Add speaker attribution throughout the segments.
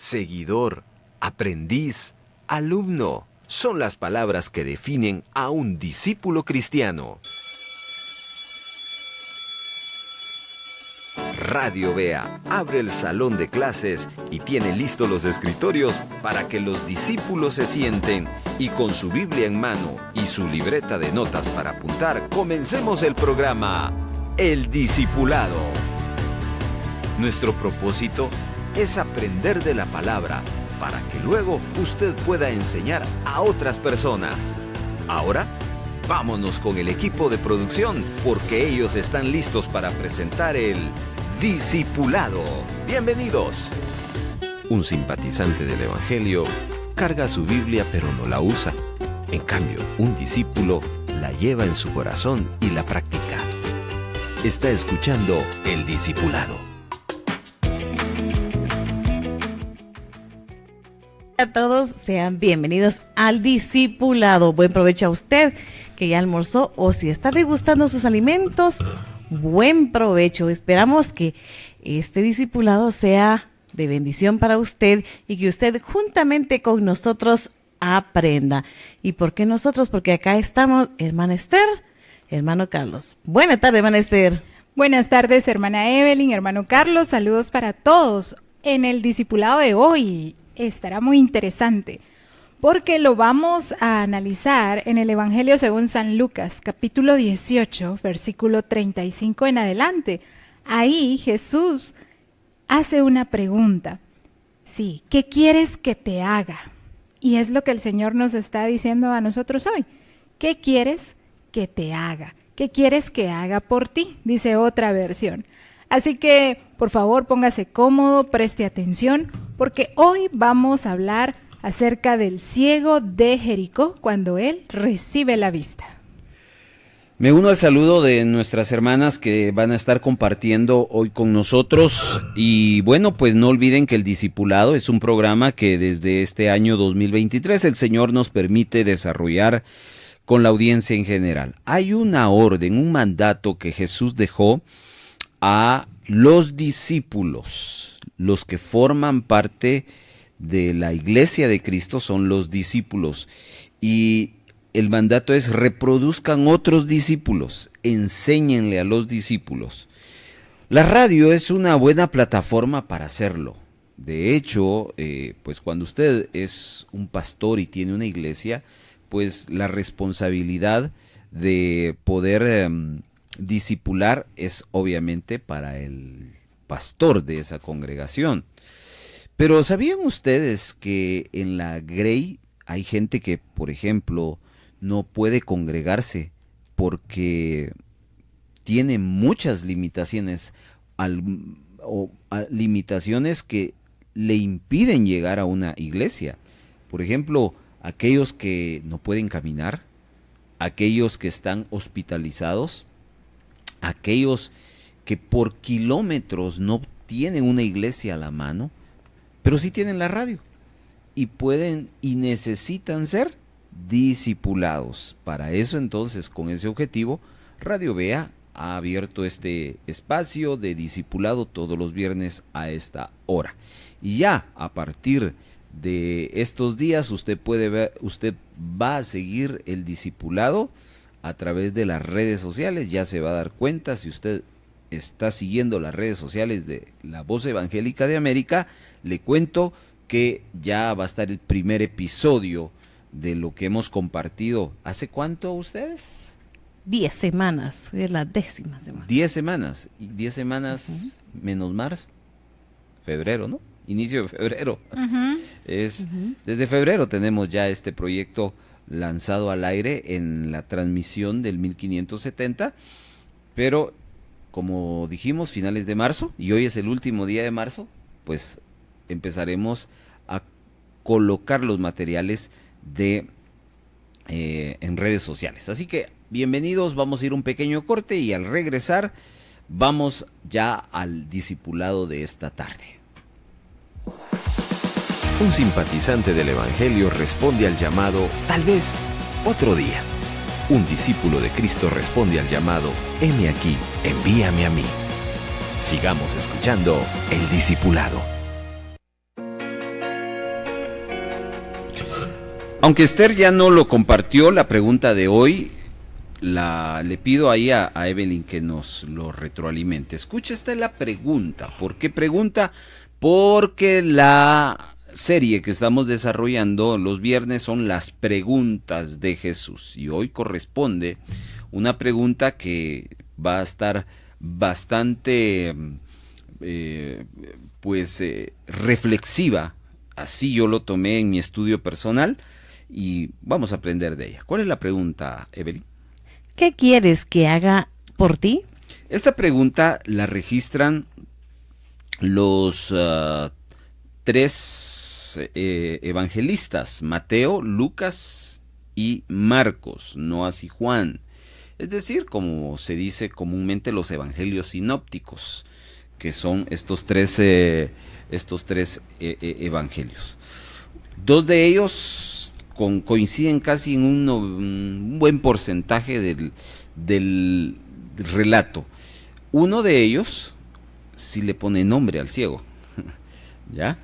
Speaker 1: seguidor, aprendiz, alumno. Son las palabras que definen a un discípulo cristiano. Radio Bea abre el salón de clases y tiene listos los escritorios para que los discípulos se sienten y con su Biblia en mano y su libreta de notas para apuntar, comencemos el programa El Discipulado. Nuestro propósito es aprender de la palabra para que luego usted pueda enseñar a otras personas. Ahora, vámonos con el equipo de producción porque ellos están listos para presentar el Discipulado. Bienvenidos. Un simpatizante del Evangelio carga su Biblia pero no la usa. En cambio, un discípulo la lleva en su corazón y la practica. Está escuchando El Discipulado.
Speaker 2: A todos, sean bienvenidos al Discipulado. Buen provecho a usted que ya almorzó o si está degustando sus alimentos, buen provecho. Esperamos que este discipulado sea de bendición para usted y que usted juntamente con nosotros aprenda. ¿Y por qué nosotros? Porque acá estamos hermana Esther, hermano Carlos. Buenas tardes, hermana Esther.
Speaker 3: Buenas tardes, hermana Evelyn, hermano Carlos. Saludos para todos. En el discipulado de hoy estará muy interesante porque lo vamos a analizar en el Evangelio según San Lucas, capítulo 18, versículo 35 en adelante. Ahí Jesús hace una pregunta. Sí, ¿qué quieres que te haga? Y es lo que el Señor nos está diciendo a nosotros hoy. ¿Qué quieres que te haga? ¿Qué quieres que haga por ti? Dice otra versión. Así que, por favor, póngase cómodo, preste atención, porque hoy vamos a hablar acerca del ciego de Jericó cuando él recibe la vista.
Speaker 4: Me uno al saludo de nuestras hermanas que van a estar compartiendo hoy con nosotros y bueno, pues no olviden que el Discipulado es un programa que desde este año 2023 el Señor nos permite desarrollar con la audiencia en general. Hay una orden, un mandato que Jesús dejó a los discípulos. Los que forman parte de la iglesia de Cristo son los discípulos y el mandato es reproduzcan otros discípulos, enséñenle a los discípulos. La radio es una buena plataforma para hacerlo. De hecho, pues cuando usted es un pastor y tiene una iglesia, pues la responsabilidad de poder discipular es obviamente para el pastor de esa congregación. Pero ¿sabían ustedes que en la Grey hay gente que, por ejemplo, no puede congregarse porque tiene muchas limitaciones, limitaciones que le impiden llegar a una iglesia? Por ejemplo, aquellos que no pueden caminar, aquellos que están hospitalizados, aquellos que por kilómetros no tienen una iglesia a la mano, pero sí tienen la radio y pueden y necesitan ser discipulados. Para eso entonces, con ese objetivo, Radio Bea ha abierto este espacio de discipulado todos los viernes a esta hora. Y ya a partir de estos días usted va a seguir el discipulado a través de las redes sociales. Ya se va a dar cuenta si usted está siguiendo las redes sociales de La Voz Evangélica de América. Le cuento que ya va a estar el primer episodio de lo que hemos compartido. ¿Hace cuánto ustedes?
Speaker 2: 10 semanas, es la 10ª semana.
Speaker 4: 10 semanas, y 10 semanas menos marzo, febrero, ¿no? Inicio de febrero. Desde febrero tenemos ya este proyecto lanzado al aire en la transmisión del 1570, pero como dijimos, finales de marzo, y hoy es el último día de marzo, pues empezaremos a colocar los materiales en redes sociales. Así que bienvenidos, vamos a ir un pequeño corte y al regresar vamos ya al discipulado de esta tarde.
Speaker 1: Un simpatizante del Evangelio responde al llamado, tal vez otro día. Un discípulo de Cristo responde al llamado, heme aquí, envíame a mí. Sigamos escuchando El Discipulado.
Speaker 4: Aunque Esther ya no lo compartió, la pregunta de hoy le pido ahí a Evelyn que nos lo retroalimente. Escucha, esta es la pregunta. ¿Por qué pregunta? Porque la serie que estamos desarrollando los viernes son las preguntas de Jesús. Y hoy corresponde una pregunta que va a estar bastante reflexiva. Así yo lo tomé en mi estudio personal y vamos a aprender de ella. ¿Cuál es la pregunta, Evelyn?
Speaker 2: ¿Qué quieres que haga por ti?
Speaker 4: Esta pregunta la registran los tres evangelistas, Mateo, Lucas y Marcos, no así Juan. Es decir, como se dice comúnmente, los evangelios sinópticos, que son estos tres evangelios. Dos de ellos coinciden casi en un buen porcentaje del relato. Uno de ellos sí le pone nombre al ciego, ¿ya?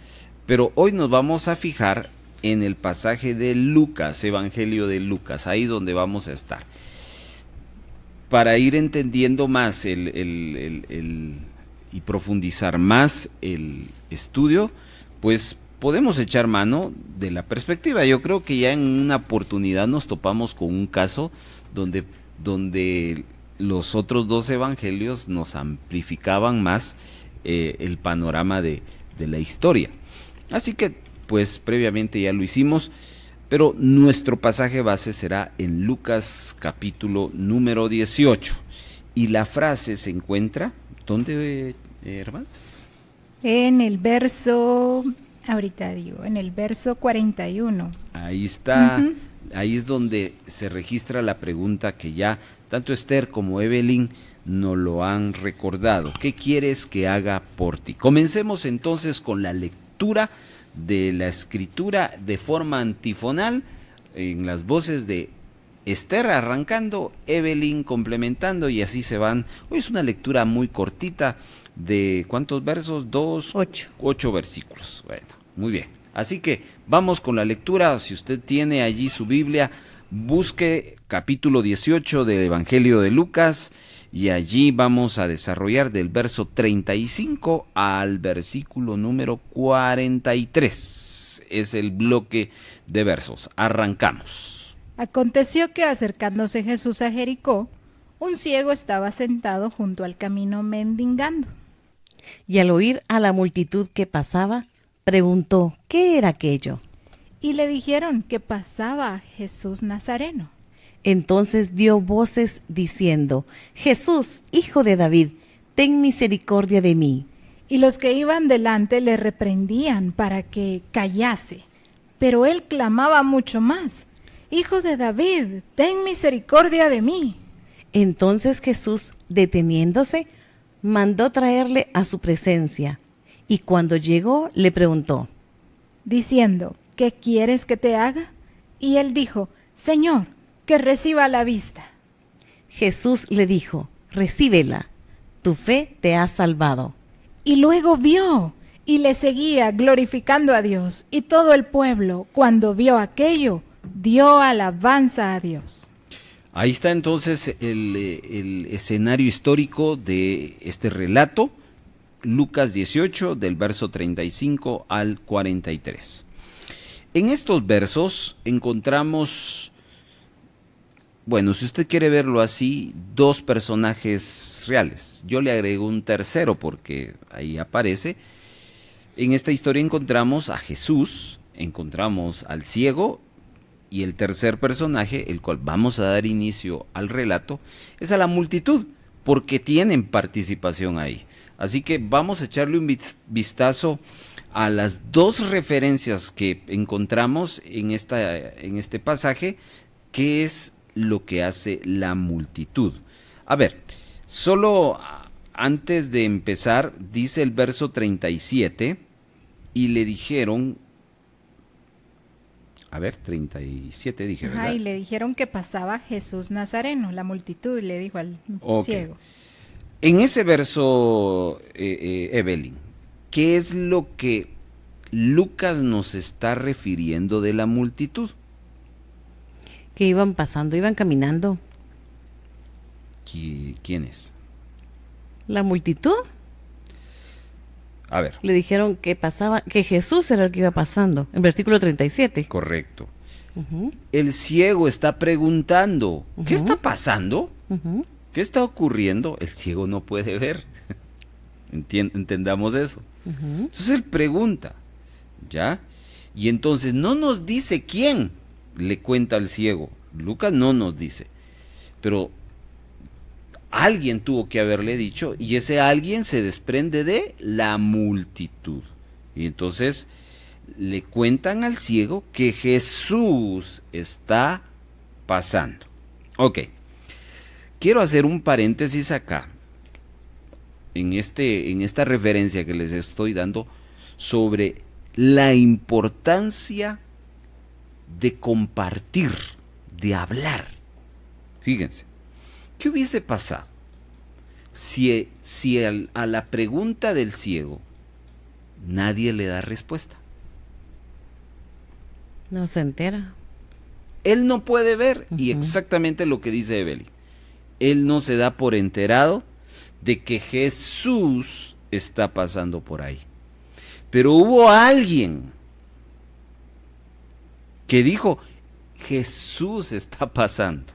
Speaker 4: Pero hoy nos vamos a fijar en el pasaje de Lucas, Evangelio de Lucas, ahí donde vamos a estar. Para ir entendiendo más y profundizar más el estudio, pues podemos echar mano de la perspectiva. Yo creo que ya en una oportunidad nos topamos con un caso donde los otros dos evangelios nos amplificaban más el panorama de la historia. Así que, pues previamente ya lo hicimos, pero nuestro pasaje base será en Lucas capítulo número 18. Y la frase se encuentra, ¿dónde, hermanas?
Speaker 3: En el verso, ahorita digo, en el verso 41.
Speaker 4: Ahí está, ahí es donde se registra la pregunta que ya tanto Esther como Evelyn nos lo han recordado. ¿Qué quieres que haga por ti? Comencemos entonces con la lectura de la escritura de forma antifonal, en las voces de Esther arrancando, Evelyn complementando, y así se van. Hoy es una lectura muy cortita, de ¿cuántos versos? 8 versículos. Bueno, muy bien. Así que vamos con la lectura. Si usted tiene allí su Biblia, busque capítulo 18 del Evangelio de Lucas, y allí vamos a desarrollar del verso 35 al versículo número 43. Es el bloque de versos. Arrancamos.
Speaker 3: Aconteció que acercándose Jesús a Jericó, un ciego estaba sentado junto al camino mendigando.
Speaker 2: Y al oír a la multitud que pasaba, preguntó, ¿qué era aquello?
Speaker 3: Y le dijeron que pasaba Jesús Nazareno.
Speaker 2: Entonces dio voces diciendo, Jesús, hijo de David, ten misericordia de mí.
Speaker 3: Y los que iban delante le reprendían para que callase. Pero él clamaba mucho más, Hijo de David, ten misericordia de mí.
Speaker 2: Entonces Jesús, deteniéndose, mandó traerle a su presencia. Y cuando llegó, le preguntó,
Speaker 3: diciendo, ¿qué quieres que te haga? Y él dijo, Señor, que reciba la vista.
Speaker 2: Jesús le dijo, recíbela, tu fe te ha salvado.
Speaker 3: Y luego vio, y le seguía glorificando a Dios, y todo el pueblo, cuando vio aquello, dio alabanza a Dios.
Speaker 4: Ahí está entonces el escenario histórico de este relato, Lucas 18, del verso 35 al 43. En estos versos encontramos, bueno, si usted quiere verlo así, dos personajes reales. Yo le agrego un tercero porque ahí aparece. En esta historia encontramos a Jesús, encontramos al ciego, y el tercer personaje, el cual vamos a dar inicio al relato, es a la multitud, porque tienen participación ahí. Así que vamos a echarle un vistazo a las dos referencias que encontramos en este pasaje, que es lo que hace la multitud. A ver, solo antes de empezar, dice el verso 37, y le dijeron, a ver, 37 dije, ¿verdad?
Speaker 3: Ajá, y le dijeron que pasaba Jesús Nazareno, la multitud le dijo al ciego.
Speaker 4: En ese verso, Evelyn, ¿qué es lo que Lucas nos está refiriendo de la multitud?
Speaker 2: que iban pasando, iban caminando.
Speaker 4: ¿Quién es?
Speaker 2: La multitud
Speaker 4: A ver,
Speaker 2: le dijeron que pasaba, que Jesús era el que iba pasando, en versículo 37.
Speaker 4: correcto.
Speaker 2: Ujú,
Speaker 4: El ciego está preguntando, ¿qué
Speaker 2: Ujú.
Speaker 4: está pasando?
Speaker 2: ujú.
Speaker 4: ¿Qué está ocurriendo? El ciego no puede ver. Entendamos eso.
Speaker 2: Ujú.
Speaker 4: Entonces él pregunta, ¿ya? Y entonces no nos dice quién le cuenta al ciego. Lucas no nos dice. Pero alguien tuvo que haberle dicho y ese alguien se desprende de la multitud. Y entonces le cuentan al ciego que Jesús está pasando. Ok. Quiero hacer un paréntesis acá, en esta referencia que les estoy dando, sobre la importancia de compartir, de hablar. Fíjense, ¿qué hubiese pasado si a la pregunta del ciego nadie le da respuesta?
Speaker 2: No se entera.
Speaker 4: Él no puede ver, y
Speaker 2: Ujú.
Speaker 4: exactamente lo que dice Evelyn. Él no se da por enterado de que Jesús está pasando por ahí. Pero hubo alguien que dijo, Jesús está pasando.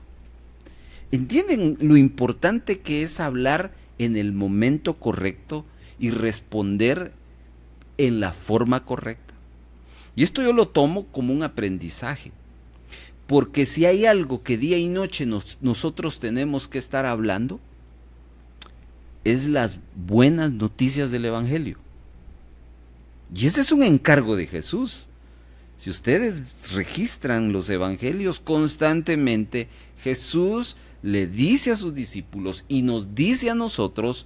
Speaker 4: ¿Entienden lo importante que es hablar en el momento correcto y responder en la forma correcta? Y esto yo lo tomo como un aprendizaje. Porque si hay algo que día y noche nosotros tenemos que estar hablando, es las buenas noticias del Evangelio. Y ese es un encargo de Jesús. Si ustedes registran los Evangelios constantemente, Jesús le dice a sus discípulos y nos dice a nosotros,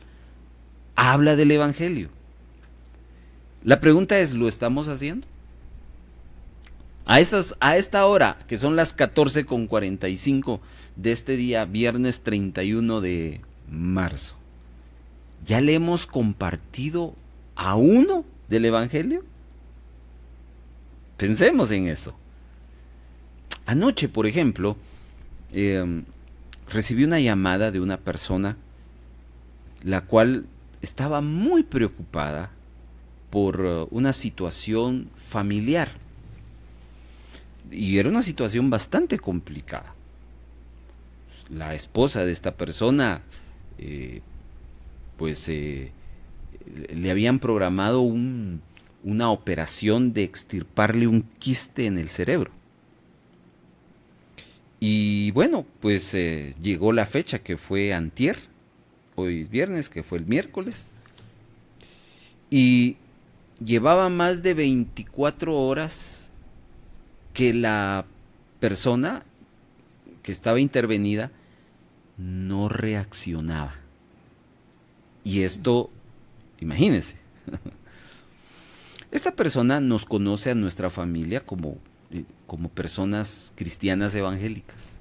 Speaker 4: habla del Evangelio. La pregunta es, ¿lo estamos haciendo? A esta hora, que son las 14:45 de este día, viernes 31 de marzo, ¿ya le hemos compartido a uno del Evangelio? Pensemos en eso. Anoche, por ejemplo, recibí una llamada de una persona la cual estaba muy preocupada por una situación familiar. Y era una situación bastante complicada. La esposa de esta persona, le habían programado una operación de extirparle un quiste en el cerebro. Y bueno, pues llegó la fecha que fue antier, hoy es viernes, que fue el miércoles, y llevaba más de 24 horas que la persona que estaba intervenida no reaccionaba. Y esto, imagínense, esta persona nos conoce a nuestra familia como personas cristianas evangélicas.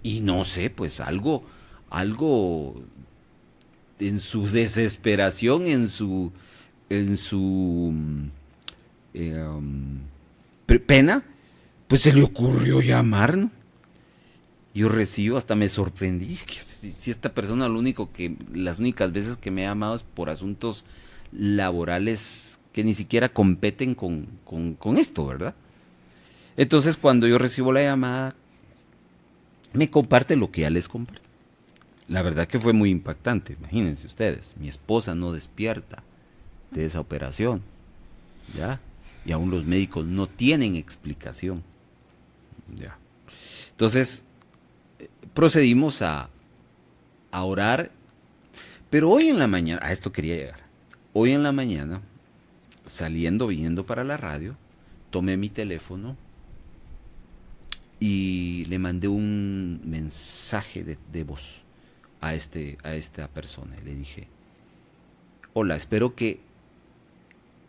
Speaker 4: Y no sé, pues algo en su desesperación, en su pena, pues se le ocurrió llamar, ¿no? Yo recibo, hasta me sorprendí, que si esta persona las únicas veces que me ha llamado es por asuntos laborales que ni siquiera competen con esto, ¿verdad? Entonces cuando yo recibo la llamada, me comparte lo que ya les comparto. La verdad que fue muy impactante, imagínense ustedes, mi esposa no despierta de esa operación, ¿ya? Y aún los médicos no tienen explicación. Ya. Entonces, procedimos a orar, pero hoy en la mañana, a esto quería llegar, hoy en la mañana, viniendo para la radio, tomé mi teléfono y le mandé un mensaje de voz a esta persona. Le dije, hola, espero que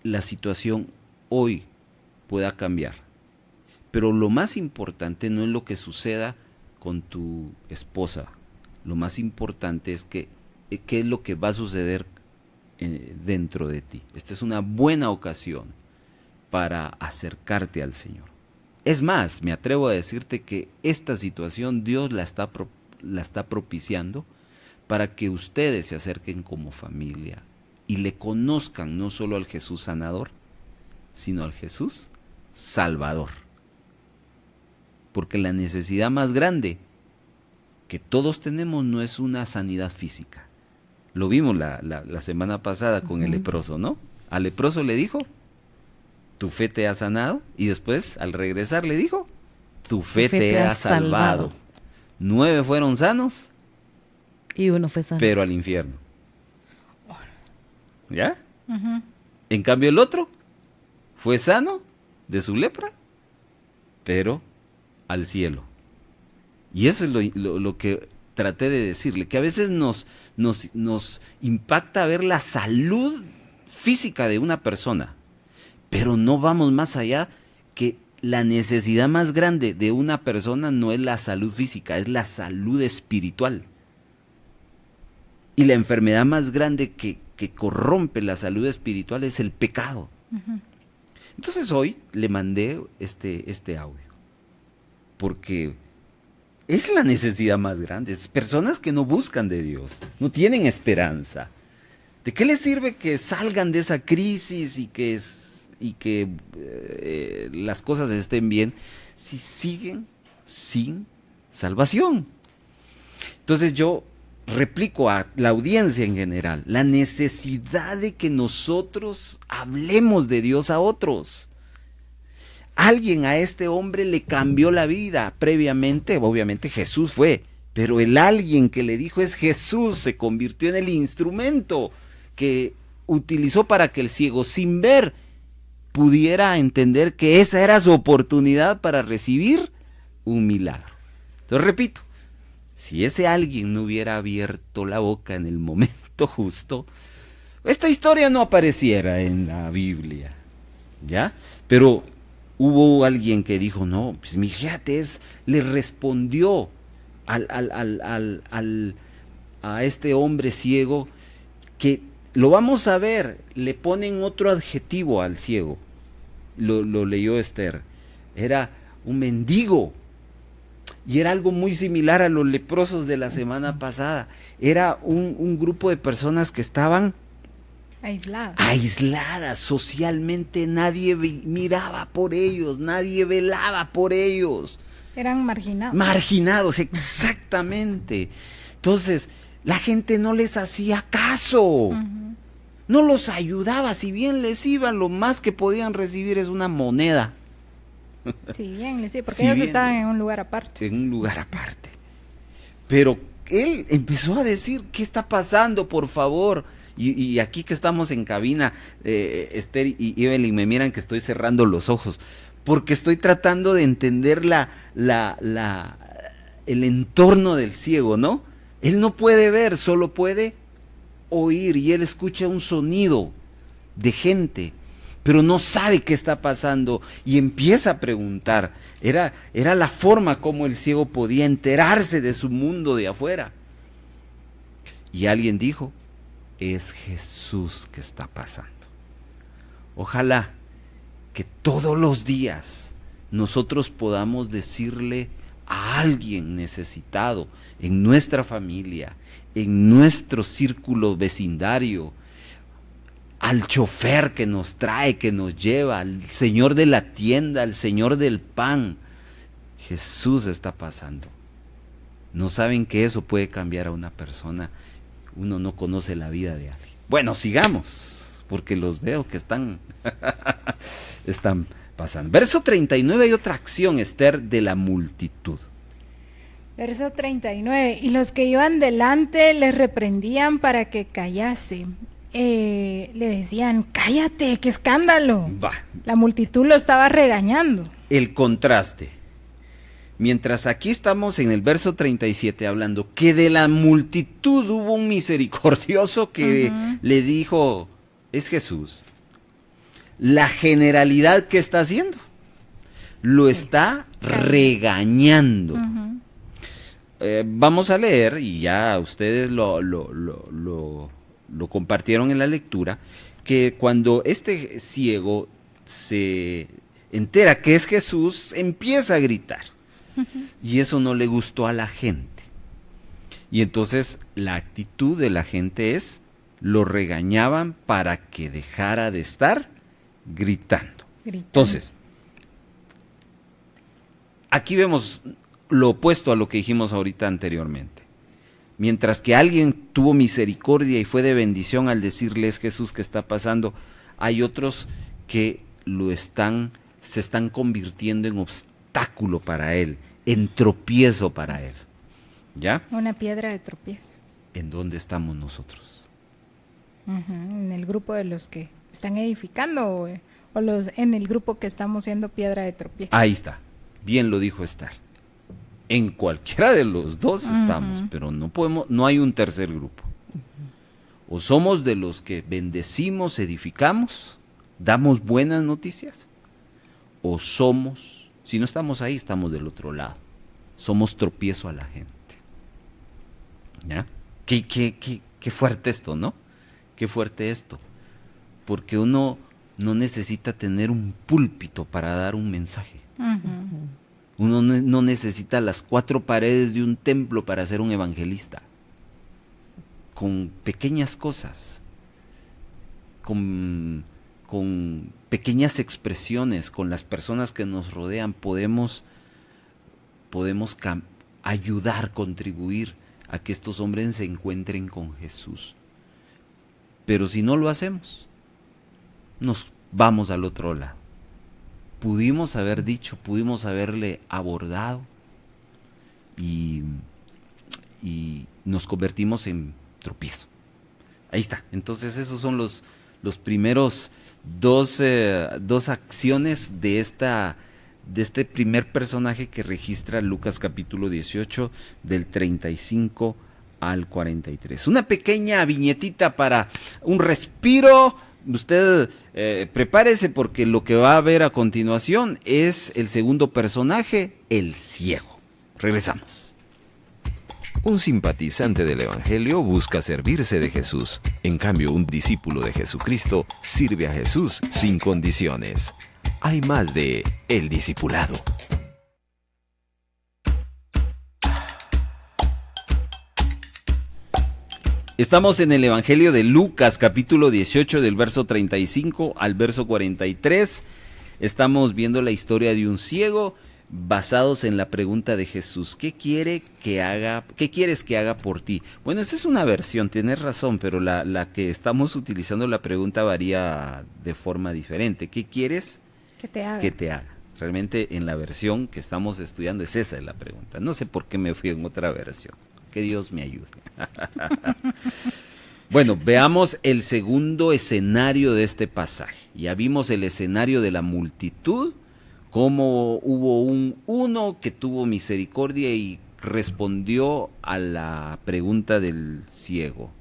Speaker 4: la situación hoy pueda cambiar. Pero lo más importante no es lo que suceda con tu esposa. Lo más importante es qué es lo que va a suceder dentro de ti. Esta es una buena ocasión para acercarte al Señor. Es más, me atrevo a decirte que esta situación Dios la está propiciando para que ustedes se acerquen como familia y le conozcan no solo al Jesús sanador, sino al Jesús salvador. Porque la necesidad más grande que todos tenemos no es una sanidad física. Lo vimos la semana pasada con el leproso, ¿no? Al leproso le dijo, tu fe te ha sanado, y después al regresar le dijo, tu fe te ha salvado. 9 fueron sanos
Speaker 2: y uno fue sano,
Speaker 4: pero al infierno. ¿Ya? En cambio el otro fue sano de su lepra, pero al cielo. Y eso es lo que traté de decirle, que a veces nos impacta ver la salud física de una persona, pero no vamos más allá, que la necesidad más grande de una persona no es la salud física, es la salud espiritual. Y la enfermedad más grande que corrompe la salud espiritual es el pecado. Entonces hoy le mandé este audio, porque es la necesidad más grande. Es personas que no buscan de Dios, no tienen esperanza. ¿De qué les sirve que salgan de esa crisis y que las cosas estén bien si siguen sin salvación? Entonces yo replico a la audiencia en general, la necesidad de que nosotros hablemos de Dios a otros. Alguien a este hombre le cambió la vida previamente, obviamente Jesús fue, pero el alguien que le dijo es Jesús, se convirtió en el instrumento que utilizó para que el ciego, sin ver, pudiera entender que esa era su oportunidad para recibir un milagro. Entonces repito, si ese alguien no hubiera abierto la boca en el momento justo, esta historia no apareciera en la Biblia, ¿ya? Pero hubo alguien que dijo, no, pues fíjate, le respondió a este hombre ciego, que lo vamos a ver, le ponen otro adjetivo al ciego, lo leyó Esther, era un mendigo, y era algo muy similar a los leprosos de la semana pasada, era un grupo de personas que estaban aisladas socialmente, nadie miraba por ellos, nadie velaba por ellos.
Speaker 3: Eran marginados.
Speaker 4: Marginados, exactamente. Entonces, la gente no les hacía caso, no los ayudaba, si bien les iba, lo más que podían recibir es una moneda.
Speaker 3: Sí, bien, les iba, porque ellos estaban en un lugar aparte.
Speaker 4: En un lugar aparte. Pero él empezó a decir, ¿qué está pasando, por favor? Y aquí que estamos en cabina, Esther y Evelyn me miran que estoy cerrando los ojos, porque estoy tratando de entender el entorno del ciego, ¿no? Él no puede ver, solo puede oír, y él escucha un sonido de gente, pero no sabe qué está pasando, y empieza a preguntar. Era la forma como el ciego podía enterarse de su mundo de afuera. Y alguien dijo, es Jesús que está pasando. Ojalá que todos los días nosotros podamos decirle a alguien necesitado en nuestra familia, en nuestro círculo vecindario, al chofer que nos trae, que nos lleva, al señor de la tienda, al señor del pan, Jesús está pasando. No saben que eso puede cambiar a una persona. Uno no conoce la vida de alguien. Bueno, sigamos, porque los veo que están pasando. Verso 39, hay otra acción, Esther, de la multitud.
Speaker 3: Verso 39, y los que iban delante les reprendían para que callase. Le decían, cállate, qué escándalo. La multitud lo estaba regañando.
Speaker 4: El contraste. Mientras aquí estamos en el verso 37 hablando que de la multitud hubo un misericordioso que le dijo, es Jesús. La generalidad que está haciendo, lo está regañando. Vamos a leer, y ya ustedes lo compartieron en la lectura, que cuando este ciego entera que es Jesús, empieza a gritar. Y eso no le gustó a la gente. Y entonces la actitud de la gente es, lo regañaban para que dejara de estar gritando. Entonces, aquí vemos lo opuesto a lo que dijimos ahorita anteriormente. Mientras que alguien tuvo misericordia y fue de bendición al decirles Jesús que está pasando, hay otros que se están convirtiendo en obstáculo para él, en tropiezo para él. ¿Ya?
Speaker 3: Una piedra de tropiezo.
Speaker 4: ¿En dónde estamos nosotros?
Speaker 3: En el grupo de los que están edificando en el grupo que estamos siendo piedra de tropiezo.
Speaker 4: Ahí está, bien lo dijo Estar. En cualquiera de los dos estamos, pero no hay un tercer grupo. O somos de los que bendecimos, edificamos, damos buenas noticias, o somos, si no estamos ahí, estamos del otro lado. Somos tropiezo a la gente. ¿Ya? Qué fuerte esto, ¿no? Qué fuerte esto. Porque uno no necesita tener un púlpito para dar un mensaje. Uno no necesita las 4 paredes de un templo para ser un evangelista. Con pequeñas cosas, con pequeñas expresiones, con las personas que nos rodean, podemos ayudar, contribuir a que estos hombres se encuentren con Jesús. Pero si no lo hacemos, nos vamos al otro lado. Pudimos haber dicho, pudimos haberle abordado y nos convertimos en tropiezo. Ahí está. Entonces esos son los primeros dos acciones de este primer personaje que registra Lucas capítulo 18 del 35 al 43. Una pequeña viñetita para un respiro. Usted prepárese porque lo que va a ver a continuación es el segundo personaje, el ciego. Regresamos.
Speaker 1: Un simpatizante del Evangelio busca servirse de Jesús. En cambio, un discípulo de Jesucristo sirve a Jesús sin condiciones. Hay más de El Discipulado.
Speaker 4: Estamos en el Evangelio de Lucas, capítulo 18, del verso 35 al verso 43. Estamos viendo la historia de un ciego, basados en la pregunta de Jesús: ¿qué quieres que haga por ti? Bueno, esta es una versión, tienes razón, pero la que estamos utilizando, la pregunta varía de forma diferente. ¿Qué quieres
Speaker 3: que te haga?
Speaker 4: Que te haga. Realmente en la versión que estamos estudiando es esa la pregunta. No sé por qué me fui en otra versión. Que Dios me ayude. Bueno, veamos el segundo escenario de este pasaje. Ya vimos el escenario de la multitud, cómo hubo uno que tuvo misericordia y respondió a la pregunta del ciego.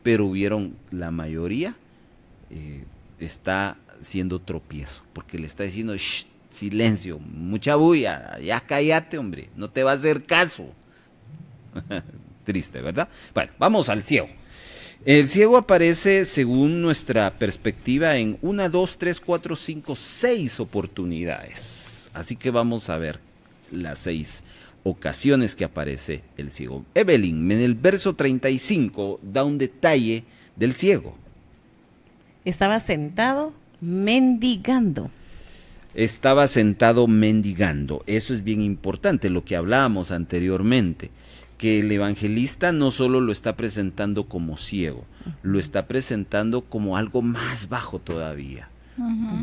Speaker 4: Pero hubieron, la mayoría está siendo tropiezo, porque le está diciendo: shh, silencio, mucha bulla, ya cállate, hombre, no te va a hacer caso. Triste, ¿verdad? Bueno, vamos al ciego. El ciego aparece, según nuestra perspectiva, en 1, 2, 3, 4, 5, 6 oportunidades. Así que vamos a ver las 6 ocasiones que aparece el ciego. Evelyn, en el verso 35, da un detalle del ciego.
Speaker 2: Estaba sentado mendigando.
Speaker 4: Estaba sentado mendigando. Eso es bien importante, lo que hablábamos anteriormente, que el evangelista no solo lo está presentando como ciego, lo está presentando como algo más bajo todavía,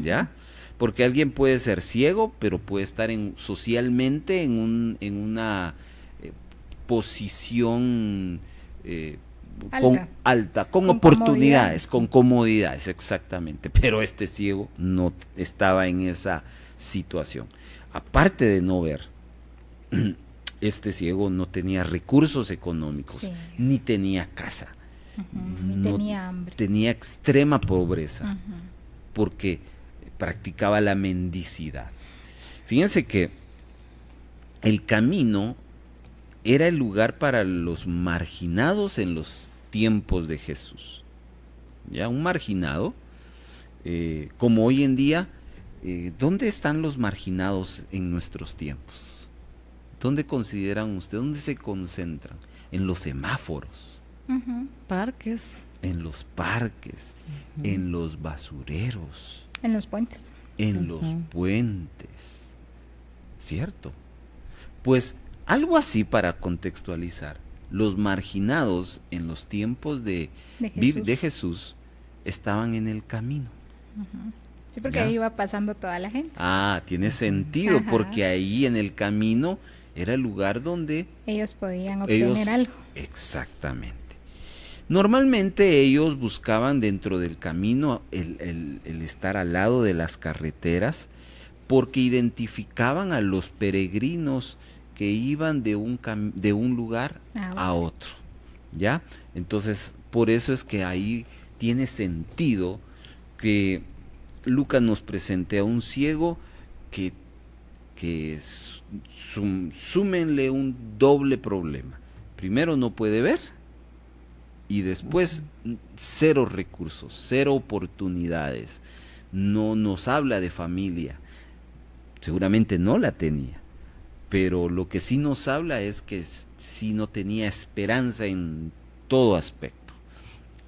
Speaker 4: ¿ya? Porque alguien puede ser ciego, pero puede estar socialmente en una posición alta, con oportunidades, con comodidades, exactamente. Pero este ciego no estaba en esa situación. Aparte de no ver, este ciego no tenía recursos económicos, sí, ni tenía casa,
Speaker 3: ni tenía hambre.
Speaker 4: Tenía extrema pobreza, porque practicaba la mendicidad. Fíjense que el camino era el lugar para los marginados en los tiempos de Jesús. Ya un marginado, como hoy en día, ¿dónde están los marginados en nuestros tiempos? ¿Dónde consideran ustedes? ¿Dónde se concentran? En los semáforos,
Speaker 2: Parques.
Speaker 4: en los parques, en los basureros,
Speaker 3: En los puentes.
Speaker 4: en los puentes. ¿Cierto? Pues algo así para contextualizar. Los marginados en los tiempos de Jesús estaban en el camino.
Speaker 3: Sí, porque
Speaker 4: ¿Ya?
Speaker 3: ahí iba pasando toda la gente.
Speaker 4: Ah, tiene sentido,
Speaker 3: Ajá.
Speaker 4: porque ahí en el camino era el lugar donde
Speaker 3: Ellos podían obtener algo.
Speaker 4: Exactamente. Normalmente ellos buscaban dentro del camino el estar al lado de las carreteras, porque identificaban a los peregrinos que iban de un lugar a otro, ¿ya? Entonces, por eso es que ahí tiene sentido que Lucas nos presente a un ciego que súmenle un doble problema. Primero, no puede ver, y después cero recursos, cero oportunidades. No nos habla de familia, seguramente no la tenía, pero lo que sí nos habla es que sí no tenía esperanza en todo aspecto.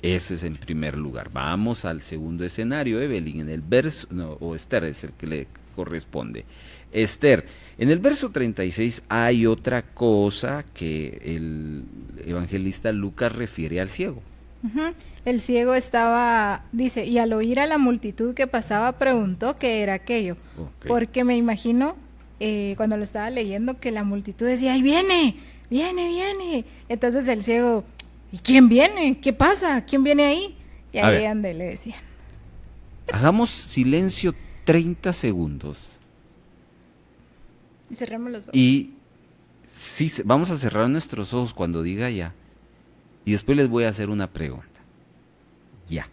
Speaker 4: Ese es en primer lugar. Vamos al segundo escenario, Evelyn, en el verso, no, o Esther es el que le corresponde. Esther, en el verso 36 hay otra cosa que el evangelista Lucas refiere al ciego.
Speaker 3: El ciego estaba, dice, y al oír a la multitud que pasaba preguntó qué era aquello.
Speaker 4: Okay.
Speaker 3: Porque me imagino, cuando lo estaba leyendo, que la multitud decía, ¡ay, viene, viene, viene! Entonces el ciego, ¿y quién viene? ¿Qué pasa? ¿Quién viene ahí? Y ahí donde le decían.
Speaker 4: Hagamos silencio 30 segundos.
Speaker 3: Y cerremos los ojos.
Speaker 4: Y sí, vamos a cerrar nuestros ojos cuando diga ya. Y después les voy a hacer una pregunta. Ya.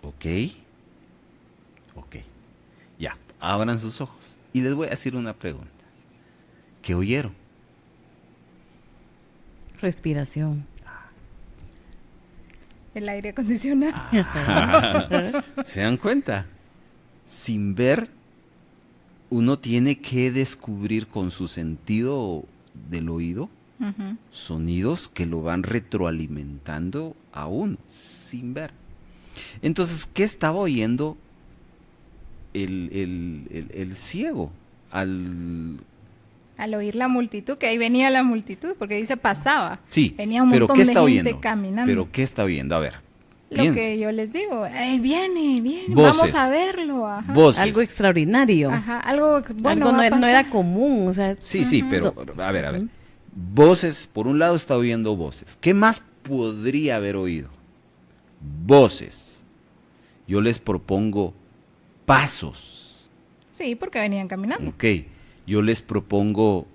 Speaker 4: Ok. Ok. Ya. Abran sus ojos. Y les voy a hacer una pregunta. ¿Qué oyeron?
Speaker 2: Respiración.
Speaker 3: El aire acondicionado.
Speaker 4: ¿Se dan cuenta? Sin ver, uno tiene que descubrir con su sentido del oído sonidos que lo van retroalimentando a uno, sin ver. Entonces, ¿qué estaba oyendo el ciego
Speaker 3: al oír la multitud, que ahí venía la multitud, porque dice pasaba.
Speaker 4: Sí,
Speaker 3: venía un
Speaker 4: pero
Speaker 3: montón
Speaker 4: ¿qué
Speaker 3: de
Speaker 4: está
Speaker 3: gente
Speaker 4: oyendo?
Speaker 3: caminando.
Speaker 4: ¿Pero qué está oyendo? A ver,
Speaker 3: Lo
Speaker 4: piense.
Speaker 3: que yo les digo, viene, viene,
Speaker 4: Voces.
Speaker 3: vamos a verlo. Ajá.
Speaker 4: Voces.
Speaker 2: Algo extraordinario.
Speaker 3: Ajá, algo bueno.
Speaker 2: Algo
Speaker 3: va a
Speaker 2: no era
Speaker 3: pasar.
Speaker 2: común. O sea,
Speaker 4: Sí, pero a ver. Voces, por un lado está oyendo voces. ¿Qué más podría haber oído? Voces. Yo les propongo pasos.
Speaker 3: Sí, porque venían caminando.
Speaker 4: Ok. Yo les propongo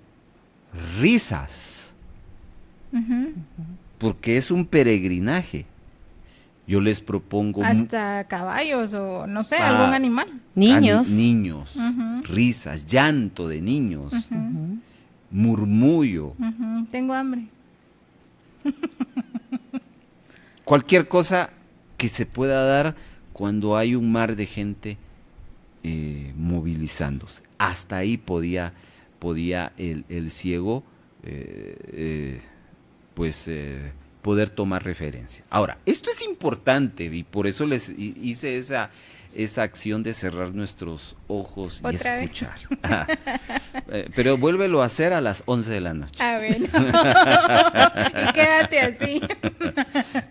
Speaker 4: risas. Porque es un peregrinaje. Yo les propongo
Speaker 3: Hasta caballos o no sé, algún animal.
Speaker 2: niños.
Speaker 4: niños, risas, llanto de niños, murmullo.
Speaker 3: Tengo hambre.
Speaker 4: Cualquier cosa que se pueda dar cuando hay un mar de gente movilizándose. Hasta ahí podía el ciego poder tomar referencia. Ahora, esto es importante y por eso les hice esa acción de cerrar nuestros ojos y
Speaker 3: ¿Otra vez?
Speaker 4: escuchar. Pero vuélvelo a hacer a las 11 de la noche.
Speaker 3: Bueno. Y quédate así.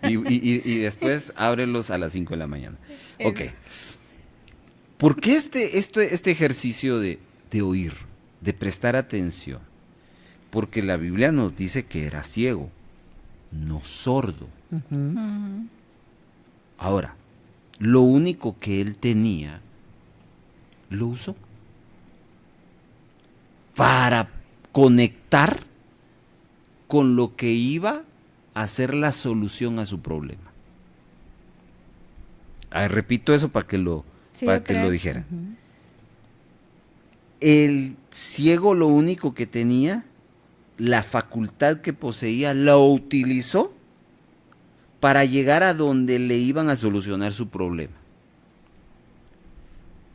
Speaker 4: Y después ábrelos a las 5 de la mañana.
Speaker 3: Eso.
Speaker 4: Ok. ¿Por qué este ejercicio de oír, de prestar atención? Porque la Biblia nos dice que era ciego, no sordo. Ahora, lo único que él tenía, lo usó para conectar con lo que iba a ser la solución a su problema. Repito eso para que lo
Speaker 3: Sí, otra vez.
Speaker 4: dijera. el ciego lo único que tenía, la facultad que poseía, la utilizó para llegar a donde le iban a solucionar su problema.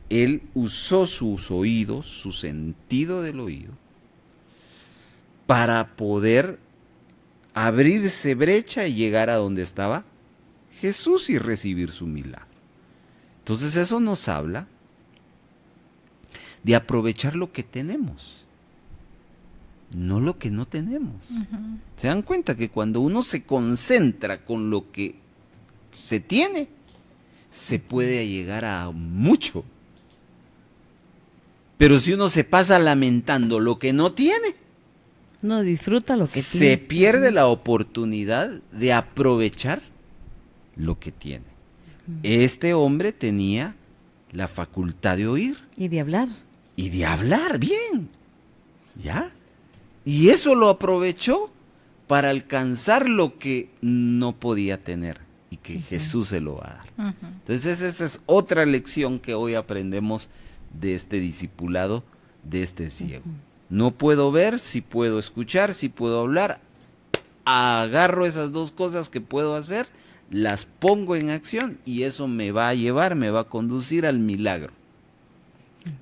Speaker 4: Él usó sus oídos, su sentido del oído, para poder abrirse brecha y llegar a donde estaba Jesús y recibir su milagro. Entonces eso nos habla de aprovechar lo que tenemos, no lo que no tenemos. Uh-huh. ¿Se dan cuenta que cuando uno se concentra con lo que se tiene, se puede llegar a mucho? Pero si uno se pasa lamentando lo que no tiene,
Speaker 2: no disfruta lo que
Speaker 4: se
Speaker 2: tiene.
Speaker 4: Se pierde la oportunidad de aprovechar lo que tiene. Este hombre tenía la facultad de oír.
Speaker 2: Y de hablar.
Speaker 4: Y de hablar, bien. ¿Ya? Y eso lo aprovechó para alcanzar lo que no podía tener y que Jesús se lo va a dar. Entonces esa es otra lección que hoy aprendemos de este discipulado, de este ciego. No puedo ver, sí puedo escuchar, sí puedo hablar. Agarro esas dos cosas que puedo hacer, las pongo en acción y eso me va a llevar, me va a conducir al milagro.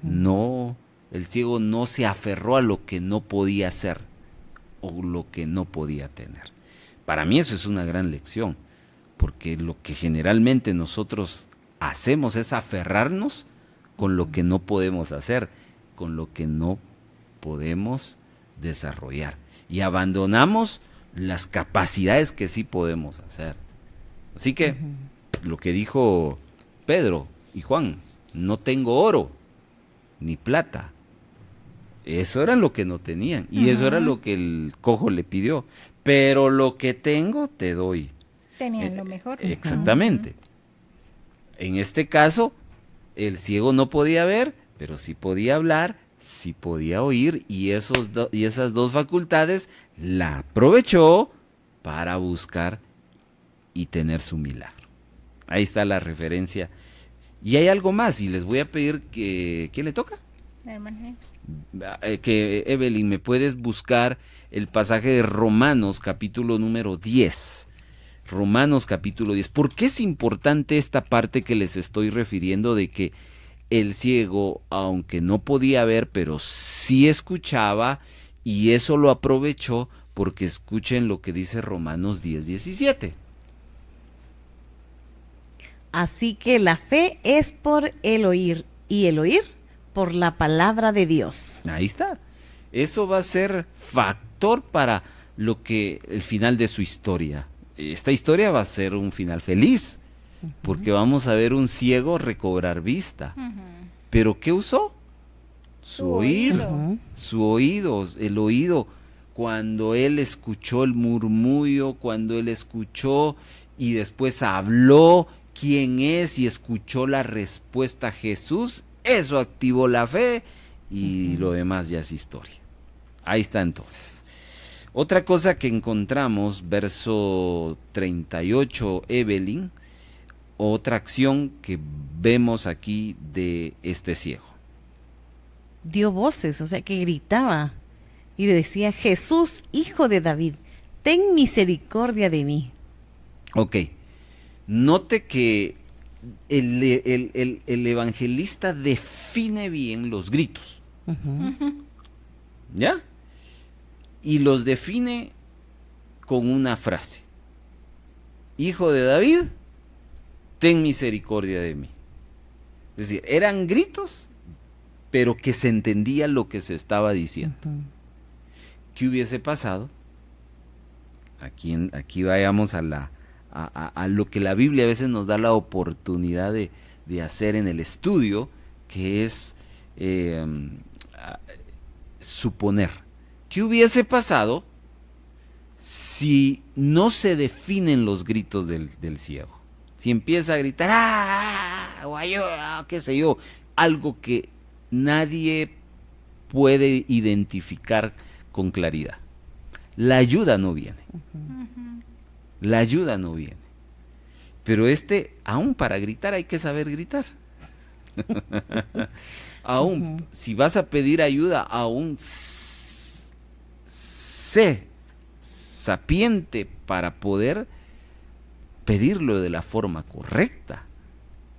Speaker 4: No, el ciego no se aferró a lo que no podía hacer o lo que no podía tener. Para mí eso es una gran lección, porque lo que generalmente nosotros hacemos es aferrarnos con lo que no podemos hacer, con lo que no podemos desarrollar. Y abandonamos las capacidades que sí podemos hacer. Así que, lo que dijo Pedro y Juan, no tengo oro ni plata. Eso era lo que no tenían. Y eso era lo que el cojo le pidió. Pero lo que tengo te doy.
Speaker 3: Tenían lo mejor.
Speaker 4: Exactamente. En este caso, el ciego no podía ver, pero sí podía hablar, sí podía oír, y esas dos facultades la aprovechó para buscar y tener su milagro. Ahí está la referencia. Y hay algo más, y les voy a pedir que... ¿Quién le toca?
Speaker 3: Hermano.
Speaker 4: Que Evelyn, ¿me puedes buscar el pasaje de Romanos capítulo número 10? Romanos capítulo 10. ¿Por qué es importante esta parte que les estoy refiriendo de que el ciego, aunque no podía ver, pero sí escuchaba, y eso lo aprovechó? Porque escuchen lo que dice Romanos 10:17.
Speaker 2: Así que la fe es por el oír, y el oír por la palabra de Dios.
Speaker 4: Ahí está. Eso va a ser factor para lo que el final de su historia. Esta historia va a ser un final feliz, porque vamos a ver un ciego recobrar vista. ¿Pero qué usó? Su oído. Su oído, el oído. Cuando él escuchó el murmullo, cuando él escuchó y después habló quién es y escuchó la respuesta a Jesús, eso activó la fe y lo demás ya es historia. Ahí está entonces. Otra cosa que encontramos, verso 38, Evelyn, otra acción que vemos aquí de este ciego.
Speaker 2: Dio voces, o sea que gritaba y le decía: Jesús, hijo de David, ten misericordia de mí.
Speaker 4: Ok, note que el evangelista define bien los gritos. ¿Ya? Y los define con una frase: Hijo de David, ten misericordia de mí. Es decir, eran gritos, pero que se entendía lo que se estaba diciendo. ¿Qué hubiese pasado? Aquí vayamos a lo que la Biblia a veces nos da la oportunidad de hacer en el estudio, que es suponer. ¿Qué hubiese pasado si no se definen los gritos del ciego? Si empieza a gritar, qué sé yo, algo que nadie puede identificar con claridad. La ayuda no viene. La ayuda no viene. Pero aún para gritar hay que saber gritar. Aún si vas a pedir ayuda, aún sé sapiente para poder pedirlo de la forma correcta.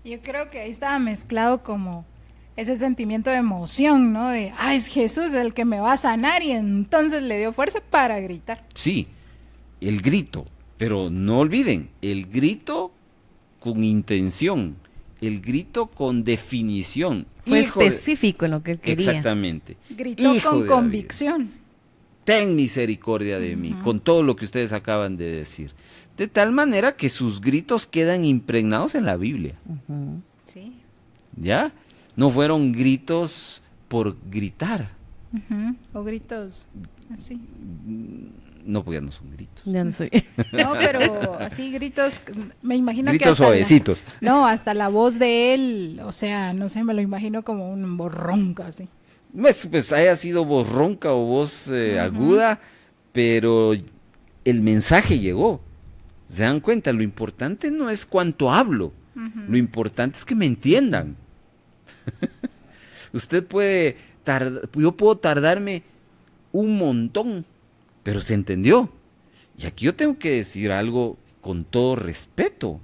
Speaker 3: Yo creo que ahí estaba mezclado como ese sentimiento de emoción, ¿no? De, es Jesús el que me va a sanar, y entonces le dio fuerza para gritar.
Speaker 4: Sí, el grito, pero no olviden, el grito con intención, el grito con definición.
Speaker 2: Fue específico en lo que él quería.
Speaker 4: Exactamente.
Speaker 3: Gritó con convicción.
Speaker 4: Ten misericordia de mí, con todo lo que ustedes acaban de decir. De tal manera que sus gritos quedan impregnados en la Biblia.
Speaker 3: Sí.
Speaker 4: ¿Ya? No fueron gritos por gritar.
Speaker 3: O gritos así.
Speaker 4: No, porque ya no son gritos.
Speaker 2: Ya no sé.
Speaker 3: No, pero así gritos, me imagino que
Speaker 4: gritos
Speaker 3: hasta
Speaker 4: suavecitos.
Speaker 3: no, hasta la voz de él, o sea, no sé, me lo imagino como un borrón casi.
Speaker 4: Pues haya sido voz ronca o voz aguda, pero el mensaje llegó. ¿Se dan cuenta? Lo importante no es cuánto hablo, lo importante es que me entiendan. Usted puede yo puedo tardarme un montón, pero se entendió. Y aquí yo tengo que decir algo con todo respeto,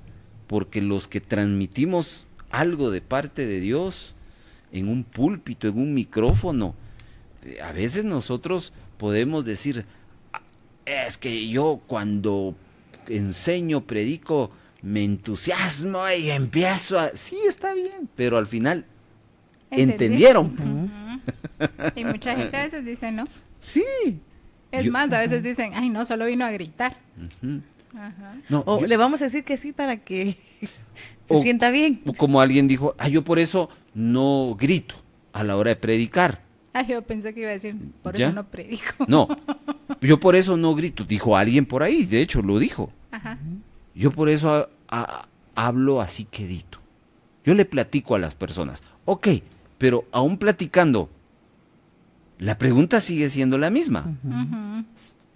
Speaker 4: porque los que transmitimos algo de parte de Dios en un púlpito, en un micrófono, a veces nosotros podemos decir, es que yo cuando enseño, predico, me entusiasmo y empiezo a... Sí, está bien, pero al final entendieron.
Speaker 3: Y mucha gente a veces dice, ¿no?
Speaker 4: Sí.
Speaker 3: Es más, a veces dicen, no, solo vino a gritar.
Speaker 4: No,
Speaker 2: O le vamos a decir que sí para que se sienta bien.
Speaker 4: Como alguien dijo, yo por eso no grito a la hora de predicar.
Speaker 3: Yo pensé que iba a decir, por
Speaker 4: ¿Ya?
Speaker 3: eso no predico.
Speaker 4: No, yo por eso no grito, dijo alguien por ahí, de hecho lo dijo. Yo por eso hablo así quedito. Yo le platico a las personas, ok, pero aún platicando, la pregunta sigue siendo la misma.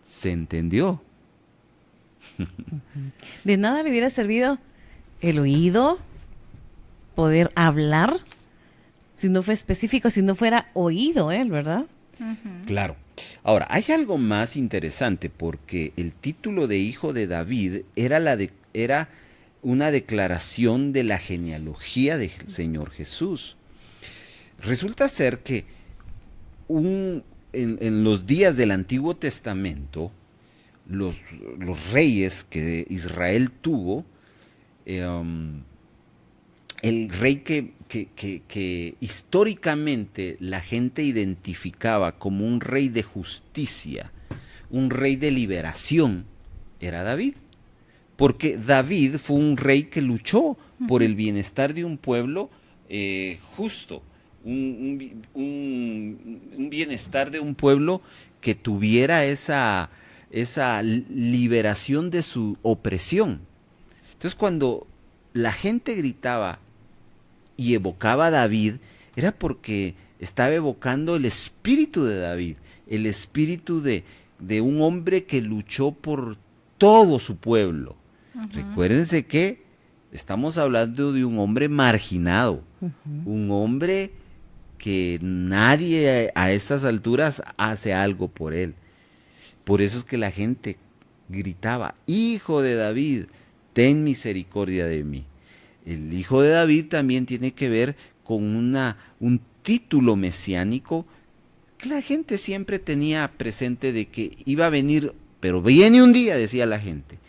Speaker 4: ¿Se entendió?
Speaker 2: De nada le hubiera servido el oído, poder hablar, si no fue específico, si no fuera oído él, ¿verdad?
Speaker 4: Claro. Ahora, hay algo más interesante, porque el título de hijo de David era una declaración de la genealogía del Señor Jesús. Resulta ser que en los días del Antiguo Testamento, los reyes que Israel tuvo, el rey que históricamente la gente identificaba como un rey de justicia, un rey de liberación, era David. Porque David fue un rey que luchó por el bienestar de un pueblo justo, un bienestar de un pueblo que tuviera esa liberación de su opresión. Entonces, cuando la gente gritaba y evocaba a David, era porque estaba evocando el espíritu de David, el espíritu de un hombre que luchó por todo su pueblo. Recuérdense que estamos hablando de un hombre marginado, un hombre que nadie a estas alturas hace algo por él. Por eso es que la gente gritaba, Hijo de David, ten misericordia de mí. El Hijo de David también tiene que ver con un título mesiánico que la gente siempre tenía presente, de que iba a venir, pero viene un día, decía la gente,